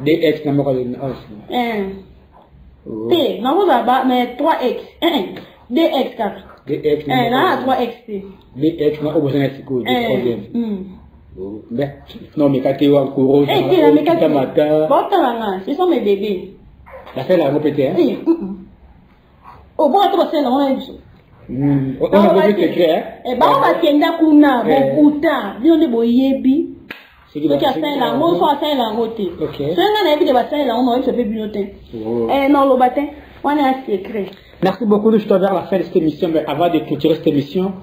DX na moko na aussi T na mo za ba mais 3X DX 4 DX na 3X DX na obozanga siko de problème non mais quand tu es en cours tu matin ce sont mes bébés la fait la répéter hein oh bon toi c'est là on a on a vu secret on va tenda kuna bokuta bio ne boyebi c'est que ça là on soit ça là côté OK c'est nga na bi de ba ça là on a fait binoté non le matin on a secret. Merci beaucoup. Je te vers la fin de cette émission, mais avant de clôturer cette émission,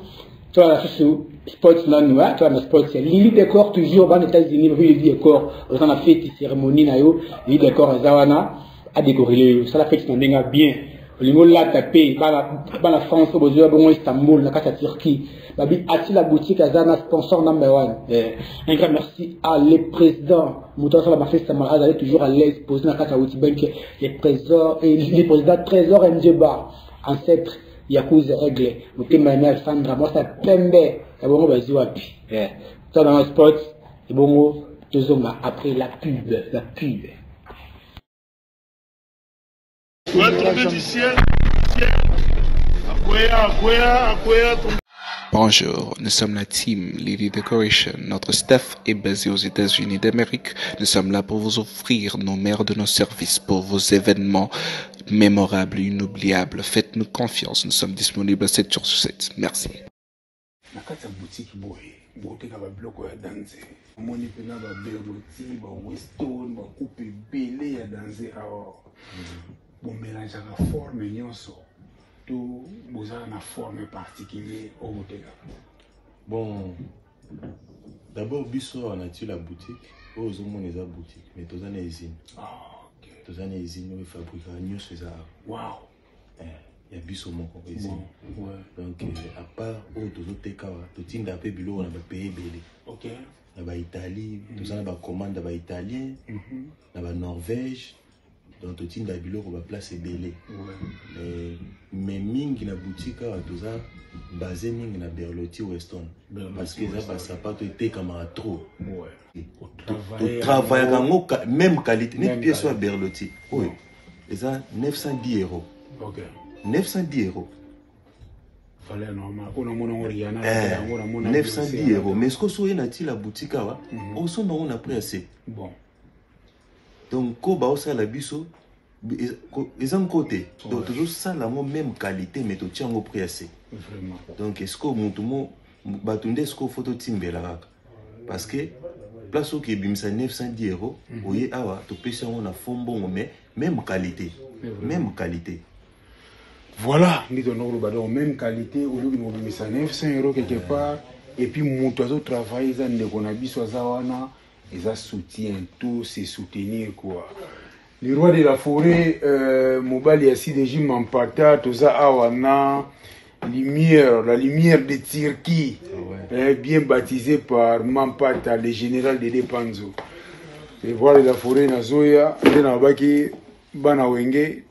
tu vois, sur Sports là, nous, tu vois, Sports, Lily Décor, toujours, aux États-Unis, Lily Décor, on a fait une cérémonie, Lily Décor, Zawana, a décoré, ça l'a fait, c'est un bien. Le mot là, tapé, la France, au besoin, bon, Istanbul, la Casa Turquie, Babi, Ati la boutique, Azana, sponsor number 1. Un grand merci à les présidents, Mouton sur la marché, Samara, d'aller toujours à l'aise, poser la Casa Witbank, les présidents, Trésor Ndjeba, ancêtre, Yakuza Règle, Moutima Alexandra, moi, ça pembe, et bon, vas-y, wapi. Ça dans le sport, et bon, deux hommes après la pub. Tu vas tomber du ciel. Bonjour, nous sommes la team Lily Decoration. Notre staff est basé aux États-Unis d'Amérique. Nous sommes là pour vous offrir nos meilleurs de nos services pour vos événements mémorables et inoubliables. Faites-nous confiance, nous sommes disponibles 7 jours sur 7. Merci. Bon mélange à la forme nyonso tout besoin na forme particulière au hôtel. Bon, d'abord biso on a la boutique aux hommes les boutique mais tous en usine. OK. Tous en usine nous fabriquons nyonso ça. Wow. Il y a biso mon usine. Ouais. Donc à part au tous autres cas tout tinda pe bilo on a payé belé. OK. Na ba Italie, tous en ba commande ba italien, na ba Norvège. Donc tout le monde a place belé. Mais mingi na boutique awa toza basé mingi na Berlotti Weston parce que ça va sapato était comme trop travailler en même qualité net pièce soit Berlotti oui et ça 910 €. OK 910 €. Fallait normal on a mon Oriana 910 €. Mais ce que soit nati la boutique awa on son on a pris assez bon donc ko ba osa la biso ils ont côté donc toujours ça la même qualité mais tu tiens au prix assez vraiment donc est-ce que mon batunde est-ce que photo timbela parce que place au qui bimsa 910 €. Oui awa to pesa on a fond bon mais même qualité voilà ni ton même qualité au lieu de nous 900 € quelque part et puis mon oiseau travail ça ne qu'on a biso zawana et ça soutient tout c'est soutenir quoi. Les rois de la forêt, Mobali assis de Jim Mampata, Toza Awana, lumière, la lumière de Tirki, bien baptisé par Mampata, le général de Depanzo. Les rois de la forêt, Nazoya, Denabaki, Banawenge,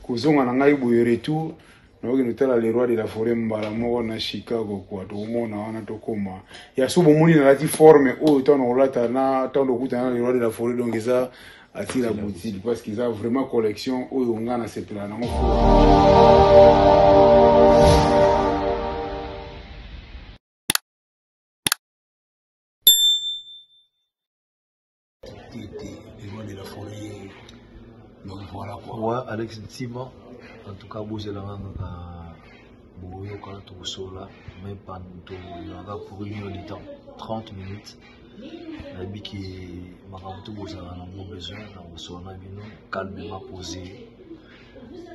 Kozonga Nangai Boyeretu, les rois de la forêt, Mbalamo, na Chicago, quoi, tout le monde a Tokoma. Il y a souvent de la forme, autant on l'a tant de goût, les rois de la forêt, donc ça. Attire la boutique parce qu'ils ont vraiment collection où on a ces plans. Donc voilà quoi. Ouais, Alex Ntima, en tout cas, vous allez tout là, mais pas pour une heure de temps, 30 minutes. Nabi qui m'a tout besoin calmement posé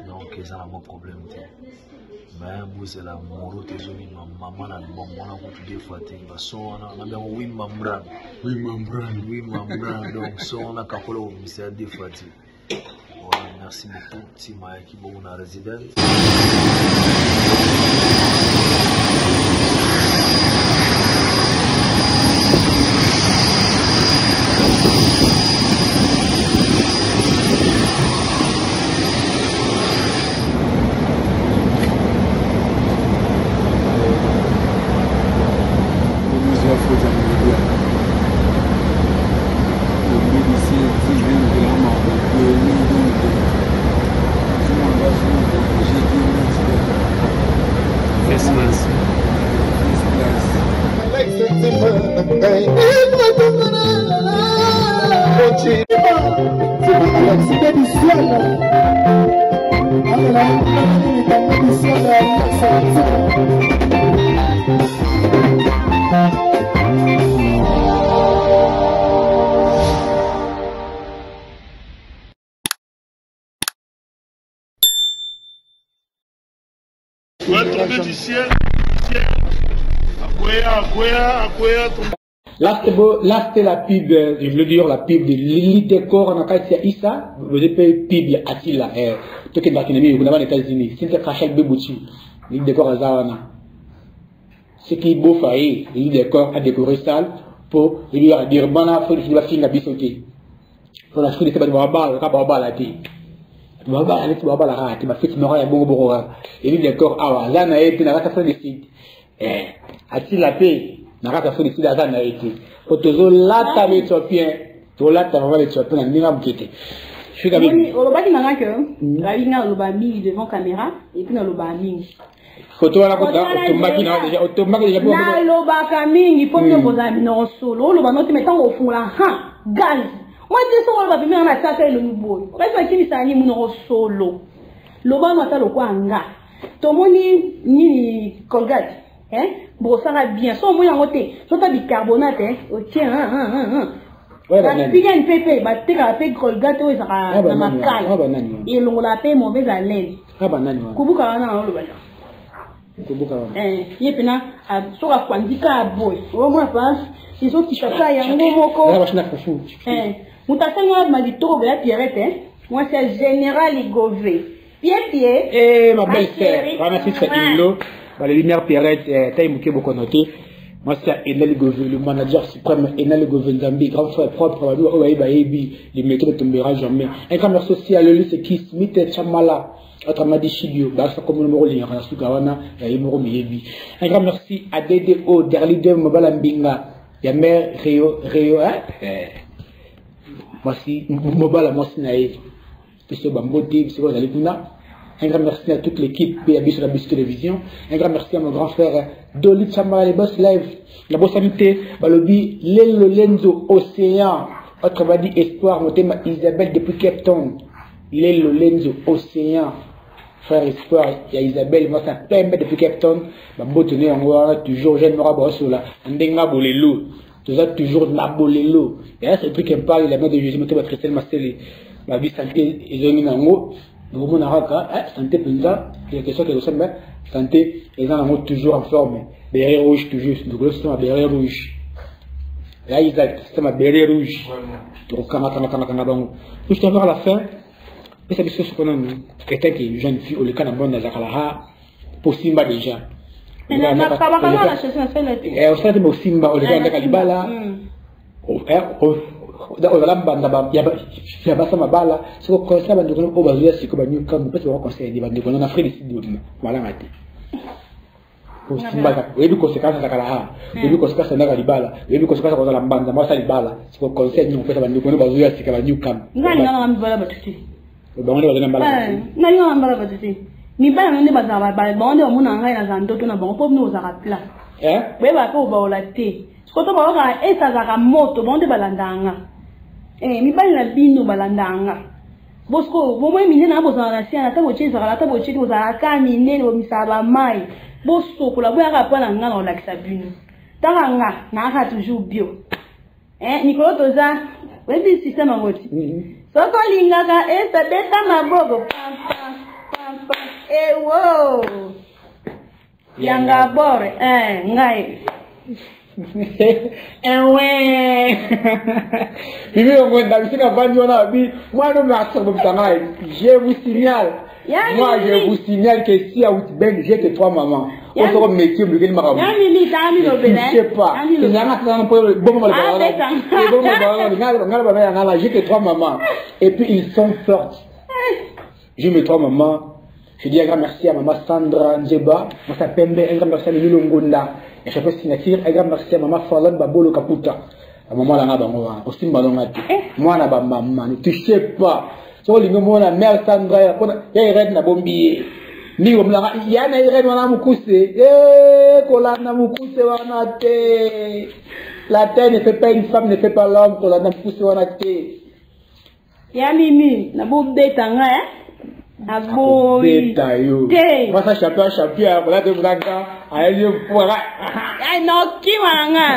donc ils ont un problème mais vous la moro tezoni maman na bon mona ko tout fois te so on a bien oui membran donc so on a kapolo monsieur des fois voilà merci beaucoup Tima qui bon na résident. Là, c'était la pub, je veux dire, la pub de l'élite décor en Akatia Issa, vous avez pub Attila, tout est dans les États-Unis, c'est Rachel Bebouti, l'élite décor à Zawana. Ce qui est beau, l'élite décor a décoré ça pour lui dire, bon, il va finir la bisoté. Pour la suite, il va y la thé. Il va y la rate, il va faire un bon bourreau. L'élite décor, ah, là, il y a un fait de site. Attila paix. Nakaka fait des sites à Zanaïti. Pour toujours là, t'as les Éthiopiens. Pour là, t'as vraiment les Éthiopiens. On n'a pas quitté. Je suis comme ça. On va dire que la ligne a l'obami devant caméra et puis l'obami. Photo à la côte, automatique déjà, automatique déjà. Na l'obami, il faut que vous ayez non solo. L'obami, mettons au fond là, gaz. Moi, je dis ça, on va venir en attaquer le nouveau. On va dire qu'il s'agit de non solo. L'obami, on va le quoi en gars. Tout le monde ni Colgate. Bon, ça va bien. Soit moi, on soit bicarbonate, tiens, la fille a une pépé, bah, t'es la paix Colgate, ça va, dans ma cale. Et l'on la paix mauvaise haleine. Kubuka, on le voit. Il y a plein, sur la quantique à boy. Au moins, ils ont qui chacun y a un mot moko. Moutassan m'a dit trop de la Pierrette, moi, c'est Général Igové. Pierre, ma belle sœur, merci, c'est Ilo. Les lumières Pierrette, taille mouké beaucoup noté. Moi, c'est Enel Gove, le manager suprême, Enel Gove Nzambi, grand frère propre, les métaux ne tombera jamais. Un grand merci aussi à Lelu, c'est qui Smith Chamala, autrement dit Chibio, ça comme le numéro lié, Sugawana, numéro Miyebi. Un grand merci à DDO, Derlide Mobalambinga, Yamer Rio, Merci, Mobala Mosinae, Monsieur Bambote, Monsieur Zalikuna. Un grand merci à toute l'équipe PAB sur la Bus Télévision. Un grand merci à mon grand frère Doli Chamara, les boss live, la boss sanité, Balobi, Lelo Lenzo, Océan, autrement dit Espoir, mon thème Isabelle depuis Cape Town. Lelo Lenzo, Océan, frère Espoir, il y a Isabelle, moi ça permet depuis Cape Town. Bambo tenez en voie, toujours jeune Mora Bossola, Ndenga Bolelo, toujours la Bolelo. Et là, c'est le truc qui me parle, la main de Jésus, mon thème Christelle Mastelé, ma vie santé, et je n'en vous santé Punza, il y a quelque chose qui ressemble santé, les gens sont toujours en forme. Béret rouge, toujours. Donc là, c'est ma béret rouge. Là, Isaac, c'est ma béret rouge. Donc, je te voir à la fin. Et ça veut dire que quelqu'un qui est une jeune fille, ou le cas d'un bon Nazakalaha, pour Simba déjà. Et on sait que Simba, ou le cas d'un Kalibala, ya basa mabala siko conseil bandu ko bazuya siko banyu kam pese ko conseil di bandu ko na frère ici di malanga ti ko simba webi conséquence za kala ha webi conséquence na kalibala webi conséquence ko za lambanda ma sa libala siko conseil ni pese bandu ko bazuya siko banyu kam ngani na mbala batuti bandu bazana mbala ngani na mbala batuti ni bala nende bazaba bala bandu omuna ngai na za ndoto na bango po no za rapla beba ko ba olate siko to ba ka esa za moto bandu balandanga mibali na bino balandanga bosko bomwe minene na bozana na siana ta bocheza kala ta bochezi bozala ka minene bomisaba mai boso kula boya ka pala ngana la kisa bino tanga na ka toujours bio Nikolo toza webi system ngoti soko lingaka esa beta mabogo pam pam pam ewo yanga bore ngai Bibi on bisika bandi wana bi moi non mais je vous signale moi je vous signale que si à Outben j'ai que 3 mamans on se remet le gel marabout je sais pas c'est là maintenant pour bon j'ai que 3 mamans et puis ils sont forts je mets 3 mamans. Je dis un grand merci à maman Sandra Nzeba, Massa Pembe, un grand merci à Milo Ngonda, et je fais signature, un grand merci à maman Fallon Babolo Kaputa, à maman Lana Bangoa, aussi Malongati. Moi, na maman, ne touchez pas. Sur les moments, la mère Sandra, il y a une bombier. Ni comme la, il y a une wana mukuse, kolana mukuse wanate. La terre ne fait pas une femme, ne fait pas l'homme, kolana mukuse wanate. Ya mimi, na bombe tanga, aboy moi ça champion voilà de Braga ayo pourra ai no ki wanga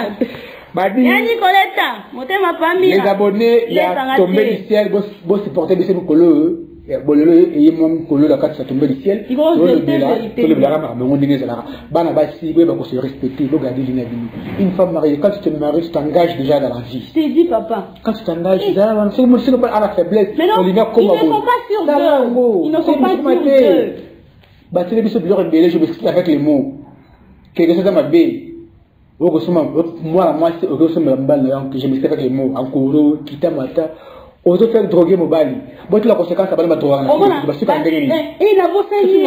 badi yani koleta motema pambi les abonnés ya tombé du ciel bo supporter de ce colo bololo et mon colo la carte ça tombé du ciel le blaga mais on dit ça là bana basi ba ko se respecter bo garder une femme mariée quand tu te maries tu t'engages déjà dans la vie je t'ai dit papa quand tu t'engages déjà c'est le pas à la faiblesse on lui met comme ils ne sont pas sûrs d'eux ils ne sont pas sûrs d'eux bah tu les biso bien rebelle je m'explique avec les mots quelque chose dans ma baie moi c'est au sommet que je m'explique avec les mots en couro kita mata ozo faire droguer mobali bon la conséquence abana droga na basi ka ndenge ni na bosa ni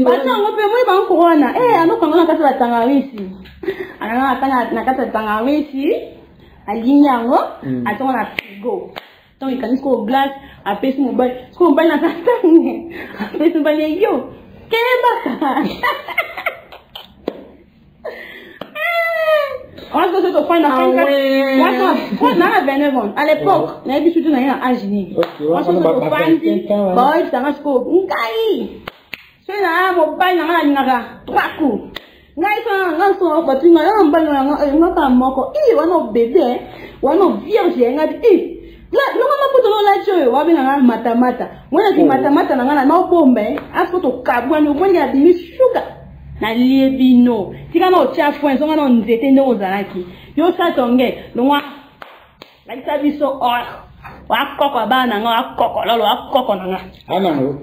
bata ngope moi ba corona ano kangana kasa la tangarisi ana na kasa tangarisi alinyango atonga na frigo donc ikaniko glace apesi mobali ko mobali na tangi apesi mobali yo keba on se fait au point à 29 ans. À l'époque, on avait surtout dans un agini. On se fait au point, boy, ça marche quoi? Ngai. C'est là, mon bain dans la ninaga. 3 coups. Ngai ça, ngai ça, on va tu ngai, on bain on pas moko. On a bébé, on a vierge, ngai. Là, nous on a pas la joie. On va bien matamata. Moi, la matamata, na ngana na bombe. Asko to kabwa, nous on y a des sugar. Na liebino tika na otia fo enzo na nzete ndo ozalaki yo sa tonge lwa la biso wa kokko bana nga wa kokko lolo wa kokko nga ana ngo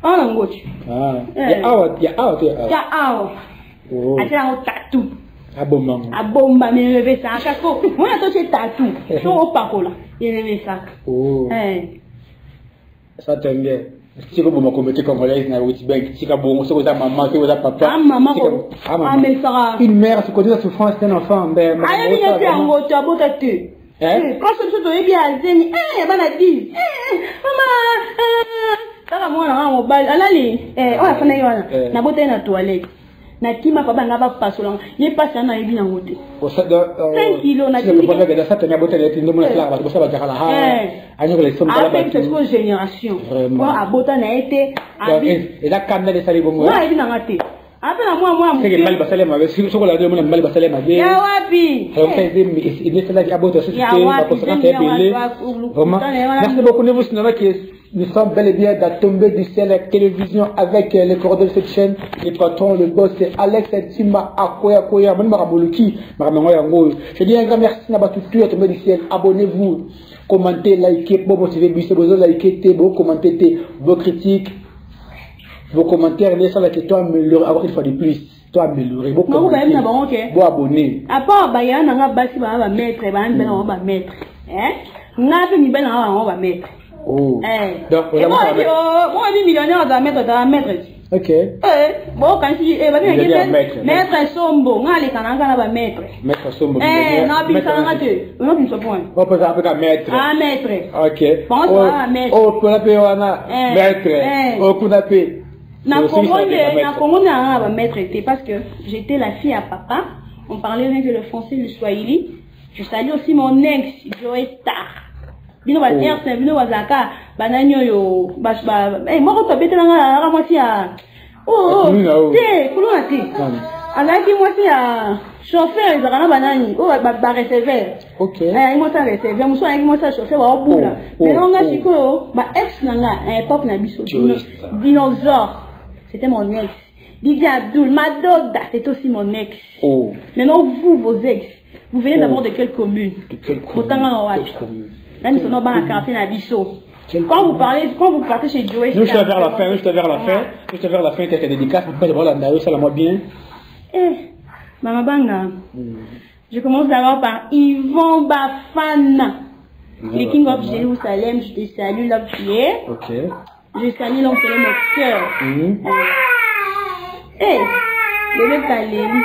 ana ngoti ya awa atia ngo tatu Abomba, mais levé ça à chaque fois. Moi, je suis tatou. Je suis au pacola. Il levé ça. Oh. Ça t'aime bien. Si vous me commettez congolaise, si vous avez maman, si vous avez papa. Ah, maman. Ah, mais ça. Une mère, tu connais la souffrance d'un enfant. Ah, il y a bien un mot, tu as beau t'attendre. Quand je suis bien à Zeni, maman, ça va moi, on va aller. On va faire la beauté dans la toilette. Na kima papa ngaba pasola ye pasa na yebi na ngote 5 kilos na kima papa da sata nya bote le tindo mona kala ba bosa ba kala ha anyo le som kala ba c'est une génération quoi abota na été et la kamna de sali bomo wa yebi na ngate apela moi c'est que mal basale ma so ko la de mona mal basale ma ya wapi on fait il est là abota société ba ko ça fait belé vraiment merci beaucoup nous vous que nous sommes bel et bien dans Tombé du ciel télévision avec les coordonnées de cette chaîne, les patrons, le boss, c'est Alex Tima Akoya, Mani Maraboluki, Maramangoyango. Je dis un grand merci à tout à Tombé du ciel. Abonnez-vous, commentez, likez, bon motivé, besoin liker, bon commenter, vos critiques, vos commentaires, laissez la question améliorer, avoir une fois de plus. Toi améliorer, bon commenter, bon abonner. À part, bah, il y a un basi, bah, mettre, bah, on va mettre. N'a pas mis ben, on va mettre. Oh. Donc, moi, je suis millionnaire, on va mettre. Ok. Bon, quand je dis, maître Sombo, on va aller mettre. Maître Sombo. Non, puis ça va te. Non, puis ça point. On peut appeler maître. Ah, maître. Ok. Pense à maître. Oh, pour appeler maître. Oh, pour appeler. Na Congo, on va mettre parce que j'étais la fille à papa. On parlait rien que le français, le swahili. Je salue aussi mon ex, Joe Star. Bino ba terre bino wazaka bananyo yo ba moko to betela nga moi ya te kuluna ti alaki moi ya chauffeur ezaka banani ba receveur OK moi ça receveur muso avec moi ça chauffeur wa obula mais nga siko ba ex nanga époque na biso dinosaure c'était mon ex Didier Abdul Madoda c'était aussi mon ex. Maintenant vous vos ex vous venez d'abord de quelle commune? Là, nous sommes dans la quartier à Bissot. Quand vous partez chez Joe, juste vers la fin, quelques dédicaces, vous pouvez voir la ça la moi bien. Maman Banga, je commence d'abord par Yvon Bafana, le King of Jérusalem, je te salue là où tu es. Ok. Je salue l'homme qui est mon cœur. Le Kaleli.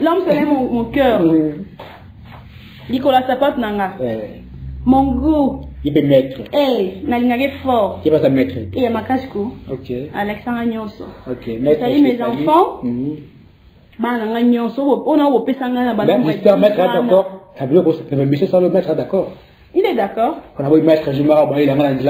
L'homme c'est mon cœur. Nicolas Sapat Nanga. Mon goût. Il peut mettre. Nalingage fort. Il va se mettre. Et Makasco. Ok. Alexandre Agnonso. Ok. Salut mes enfants. Bana Agnonso. On a opé sangana bana. Mister Maître d'accord. Ça veut dire que monsieur ça le mettre d'accord. Il est d'accord. On a voulu mettre Jumara, il a mal à le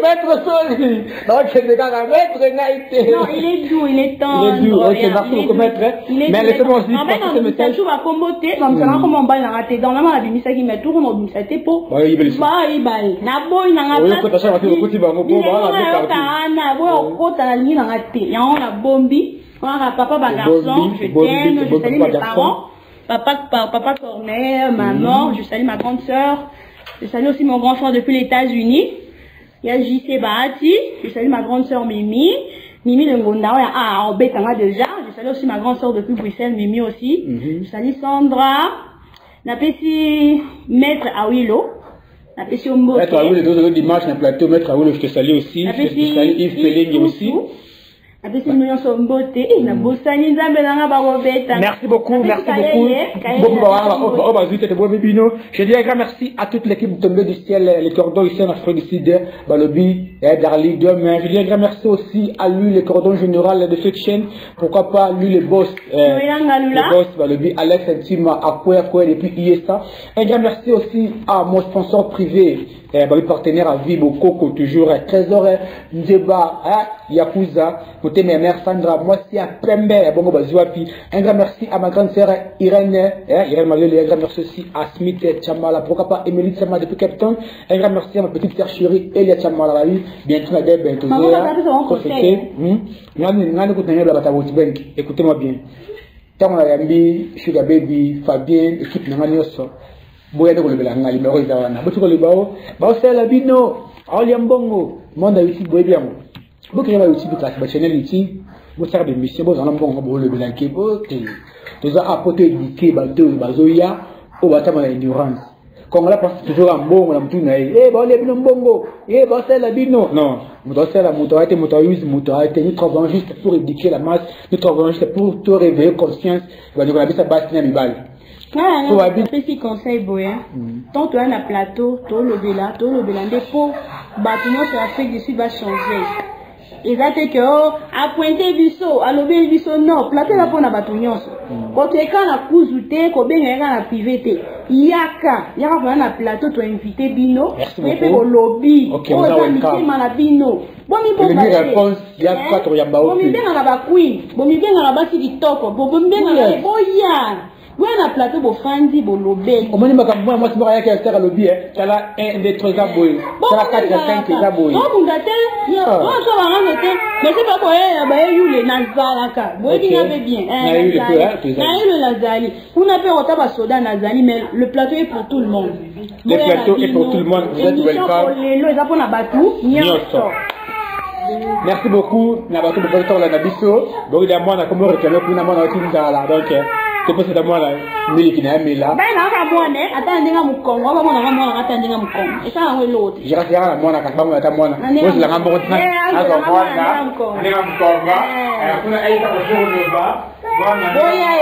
maître Soli. Donc, c'est le gars, maître Naïté. Non, il est doux, il est tendre. Il est doux, ok, merci beaucoup, maître. Mais laissez-moi aussi passer ce message. Tu vas comboter, donc ça va comme on va la rater. Dans la main, la bimisa qui met tout, on a mis sa tépo. Oui, il est bye. Na boy, na oui, quand tu as fait le petit bango, on va la rater. On a bombi. On a papa, garçon, je t'aime, je salue mes parents. Papa Cornet, maman, je salue ma grande sœur, je salue aussi mon grand frère depuis les États-Unis. Il y a JC Bahati, je salue ma grande sœur Mimi le Ngonda, en Bétanga déjà, je salue aussi ma grande sœur depuis Bruxelles, Mimi aussi. Je salue Sandra, Napesi Maître Awilo, Napesi Ombo. Maître Awilo, le dimanche, na plateau, Maître Awilo, je te salue aussi, je te salue Yves Peling aussi. Merci beaucoup. Je dis un grand merci à toute l'équipe Tombé du ciel, les cordons ici en Afrique du Sud, Balobi, Darly, demain. Je dis un grand merci aussi à lui, le cordon général de cette chaîne. Pourquoi pas lui, le boss, Balobi, Alex Tima Akoya depuis IESA. Un grand merci aussi à mon sponsor privé, mon partenaire à vie, Coco, toujours, Trésor, Ndeba, Yakuza, côté ma mère Sandra, moi c'est à Pembe, Bongo Bazuapi. Un grand merci à ma grande sœur Irène, Malele, un grand merci aussi à Smith Chamala, pourquoi pas Emily Chamala depuis Cape Town. Un grand merci à ma petite sœur chérie Elia Chamala, bientôt écoutez-moi bien. Tant la Yambi, Sugar Baby, Fabien, équipe Nanganioso. Boya de Golbela Ngali, Barozawana, Botukolibao, Bausela Bino, Oliambongo. monde a YouTube boy bien vous créez YouTube classe ba channel YouTube vous faire des missions vous en bon le blanquer vous tu as apporté éduquer ba deux bazoya au batama la ignorance quand là passe toujours en bon la mutuna bon les bino bongo bon c'est la bino non nous c'est la motorité nous travaillons juste pour éduquer la masse nous travaillons juste pour te réveiller conscience va nous ça basse na mibali petit conseil boya tant tu as un plateau to le bela ndepo bâtiment sur Afrique du Sud va changer exacte que a pointer biso a lober biso non plateau la pona batunyonso quand tu es quand la couzuté ko benga na privé yaka na plateau to inviter bino et puis au lobby on va inviter na bino bon mi bon réponse il y a 4 yamba bon mi benga na ba queen bon mi benga na ba si kitoko bon benga na boya oui, on a plateau pour Fandi, pour Lobé. Au moins, moi, c'est pas rien qui est à lobby. Tu as là 1, 2, 3 aboyés. Tu as là 4, 5 aboyés. Non, vous gâtez. Mais c'est pas pour les Nazalaka. Vous voyez bien. Le Nazali. On a fait autant de soda Nazali, mais le plateau est pour tout le monde. Le plateau est pour tout le monde. Vous êtes welcome. Merci beaucoup. Nabatou pour la Nabiso. Donc, il y a moi, comme on retient, pour la monnaie, donc, c'est pas ça moi là mais qui n'a mis là ben là moi né attendez nga mukongo ba mona nga attendez nga mukongo et ça on l'autre je reste là moi na ka moi ta moi na moi la nga moko tna ako moi na nga mukongo kuna aita ko jour ba boya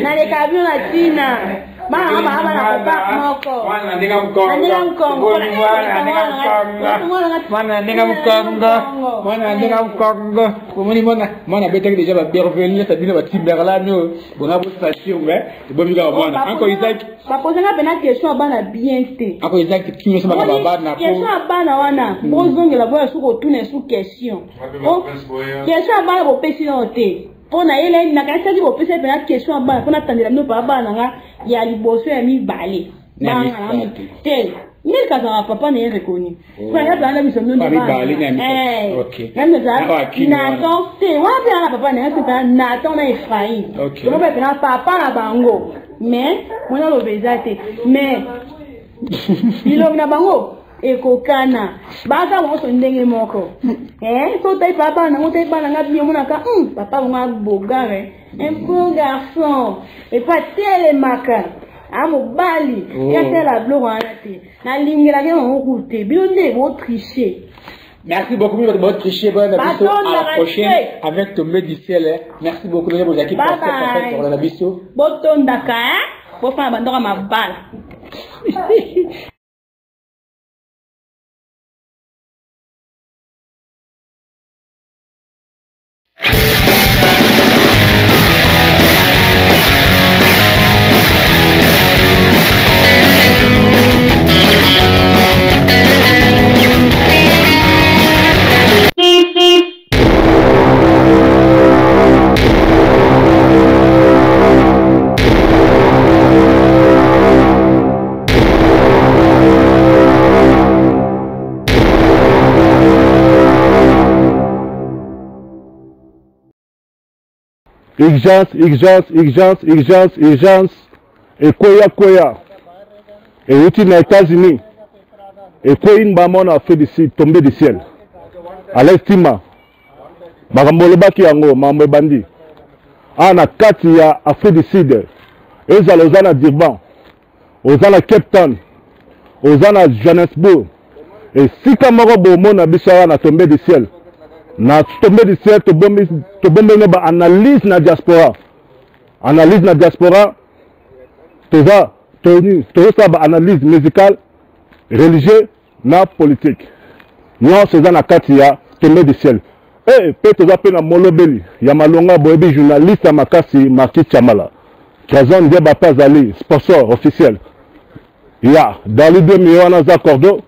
na le camion na China Mama na papa moko. Mwana ndinga mkongo. Ndinga mkongo. Mwana ndinga mkongo. Komoni mwana betaki déjà ba bienvenue ça bino ba timberla no. Bona bo station mais bo biga mwana. Encore Isaac. Ba poser na bena question bana bien té. Encore Isaac kinyo sama ka baba na ko. Question bana wana. Bozongela boya suko tune su question. Question bana bo pesi no té. On a eu la question qui peut faire une question à bas. On attendait la nous par bas là. Il y a les bosses et mis balé. Tel. Mais quand on papa n'est reconnu. Quand il y a plein de missions de balé. Ok. Même ça. Nathan. C'est moi bien la papa n'est pas Nathan n'a Ephraim. Ok. Donc on peut faire papa la bango. Mais on a l'obésité. Mais il a bango. Ekokana baka mo so ndenge moko so tai papa na ngotai bana ngabi monaka papa nga bogare un bon garçon et pas telle maka amobali ya la gloire na lingela ke mo kuté bilonde bo tricher. Merci beaucoup de votre tricher bonne abisso à la prochaine avec Tombé du ciel. Merci beaucoup de vos équipes pour la abisso boton daka bo fa bandora mabala. Urgence. Et Koya. Et outil aux États-Unis. Et Koyin Bamon a fait tomber du ciel. À l'estima. Barambolebaki yango, Mambe Bandi. Ana Katia a fait du Sud. Eza Lozana Durban. Ozana Cape Town. Ozana Johannesburg. Et si Kamaro Bomo na Bishara na tombé du ciel. Na tombé du ciel, to bombe na analyse na diaspora. Analyse na diaspora. Toza analyse musicale, religieuse, na politique. Non, c'est dans la Katia, tombé du ciel. Et peut-être toza pe na molobeli. Yamalonga boebi journaliste à Makasi, Marquis Chamala. Trazon Deba Pazali, sponsor officiel. Ya, dans les 2 millions na cordo.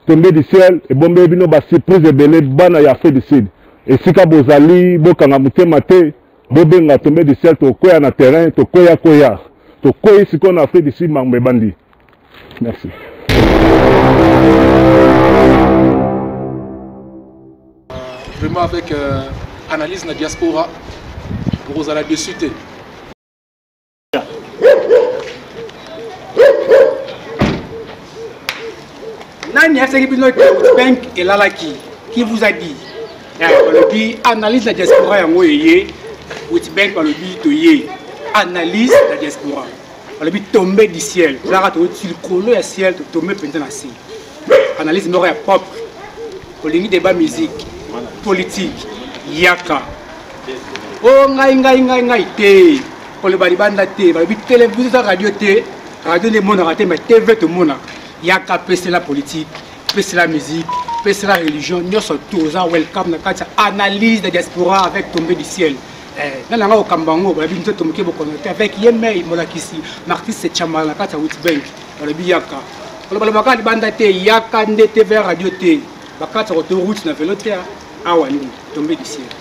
Tombé du ciel et bombe bino ba surprise ebele bana ya fait du sud et sika bozali bokanga mutema te bobenga tombé du ciel to koya na terrain to koya to koyi siko na fait du sud Mambe Bandi. Merci. Vraiment avec analyse na diaspora pour la dessus. Nani c'est qui Bank et Lalaki qui vous a dit le analyse la diaspora yango yé Bank par le but analyse la diaspora le but tomber du ciel là tu sur le colo ciel tomber pendant la ciel analyse mort propre pour les débat musique politique yaka oh ngai té pour le balibanda té le but télévision radio té radio le monde raté mais TV tout le monde yaka pèse la politique pèse la musique pèse la religion nous sommes tous welcome na analyse de diaspora avec tomber du ciel nana nga okambango ba binzo tomuke bokonote avec yemei molakisi Martis Chamala kata Bank le biyaka le baka libanda te yaka ndete vers radio te bakata route na vélo te awani tomber du ciel.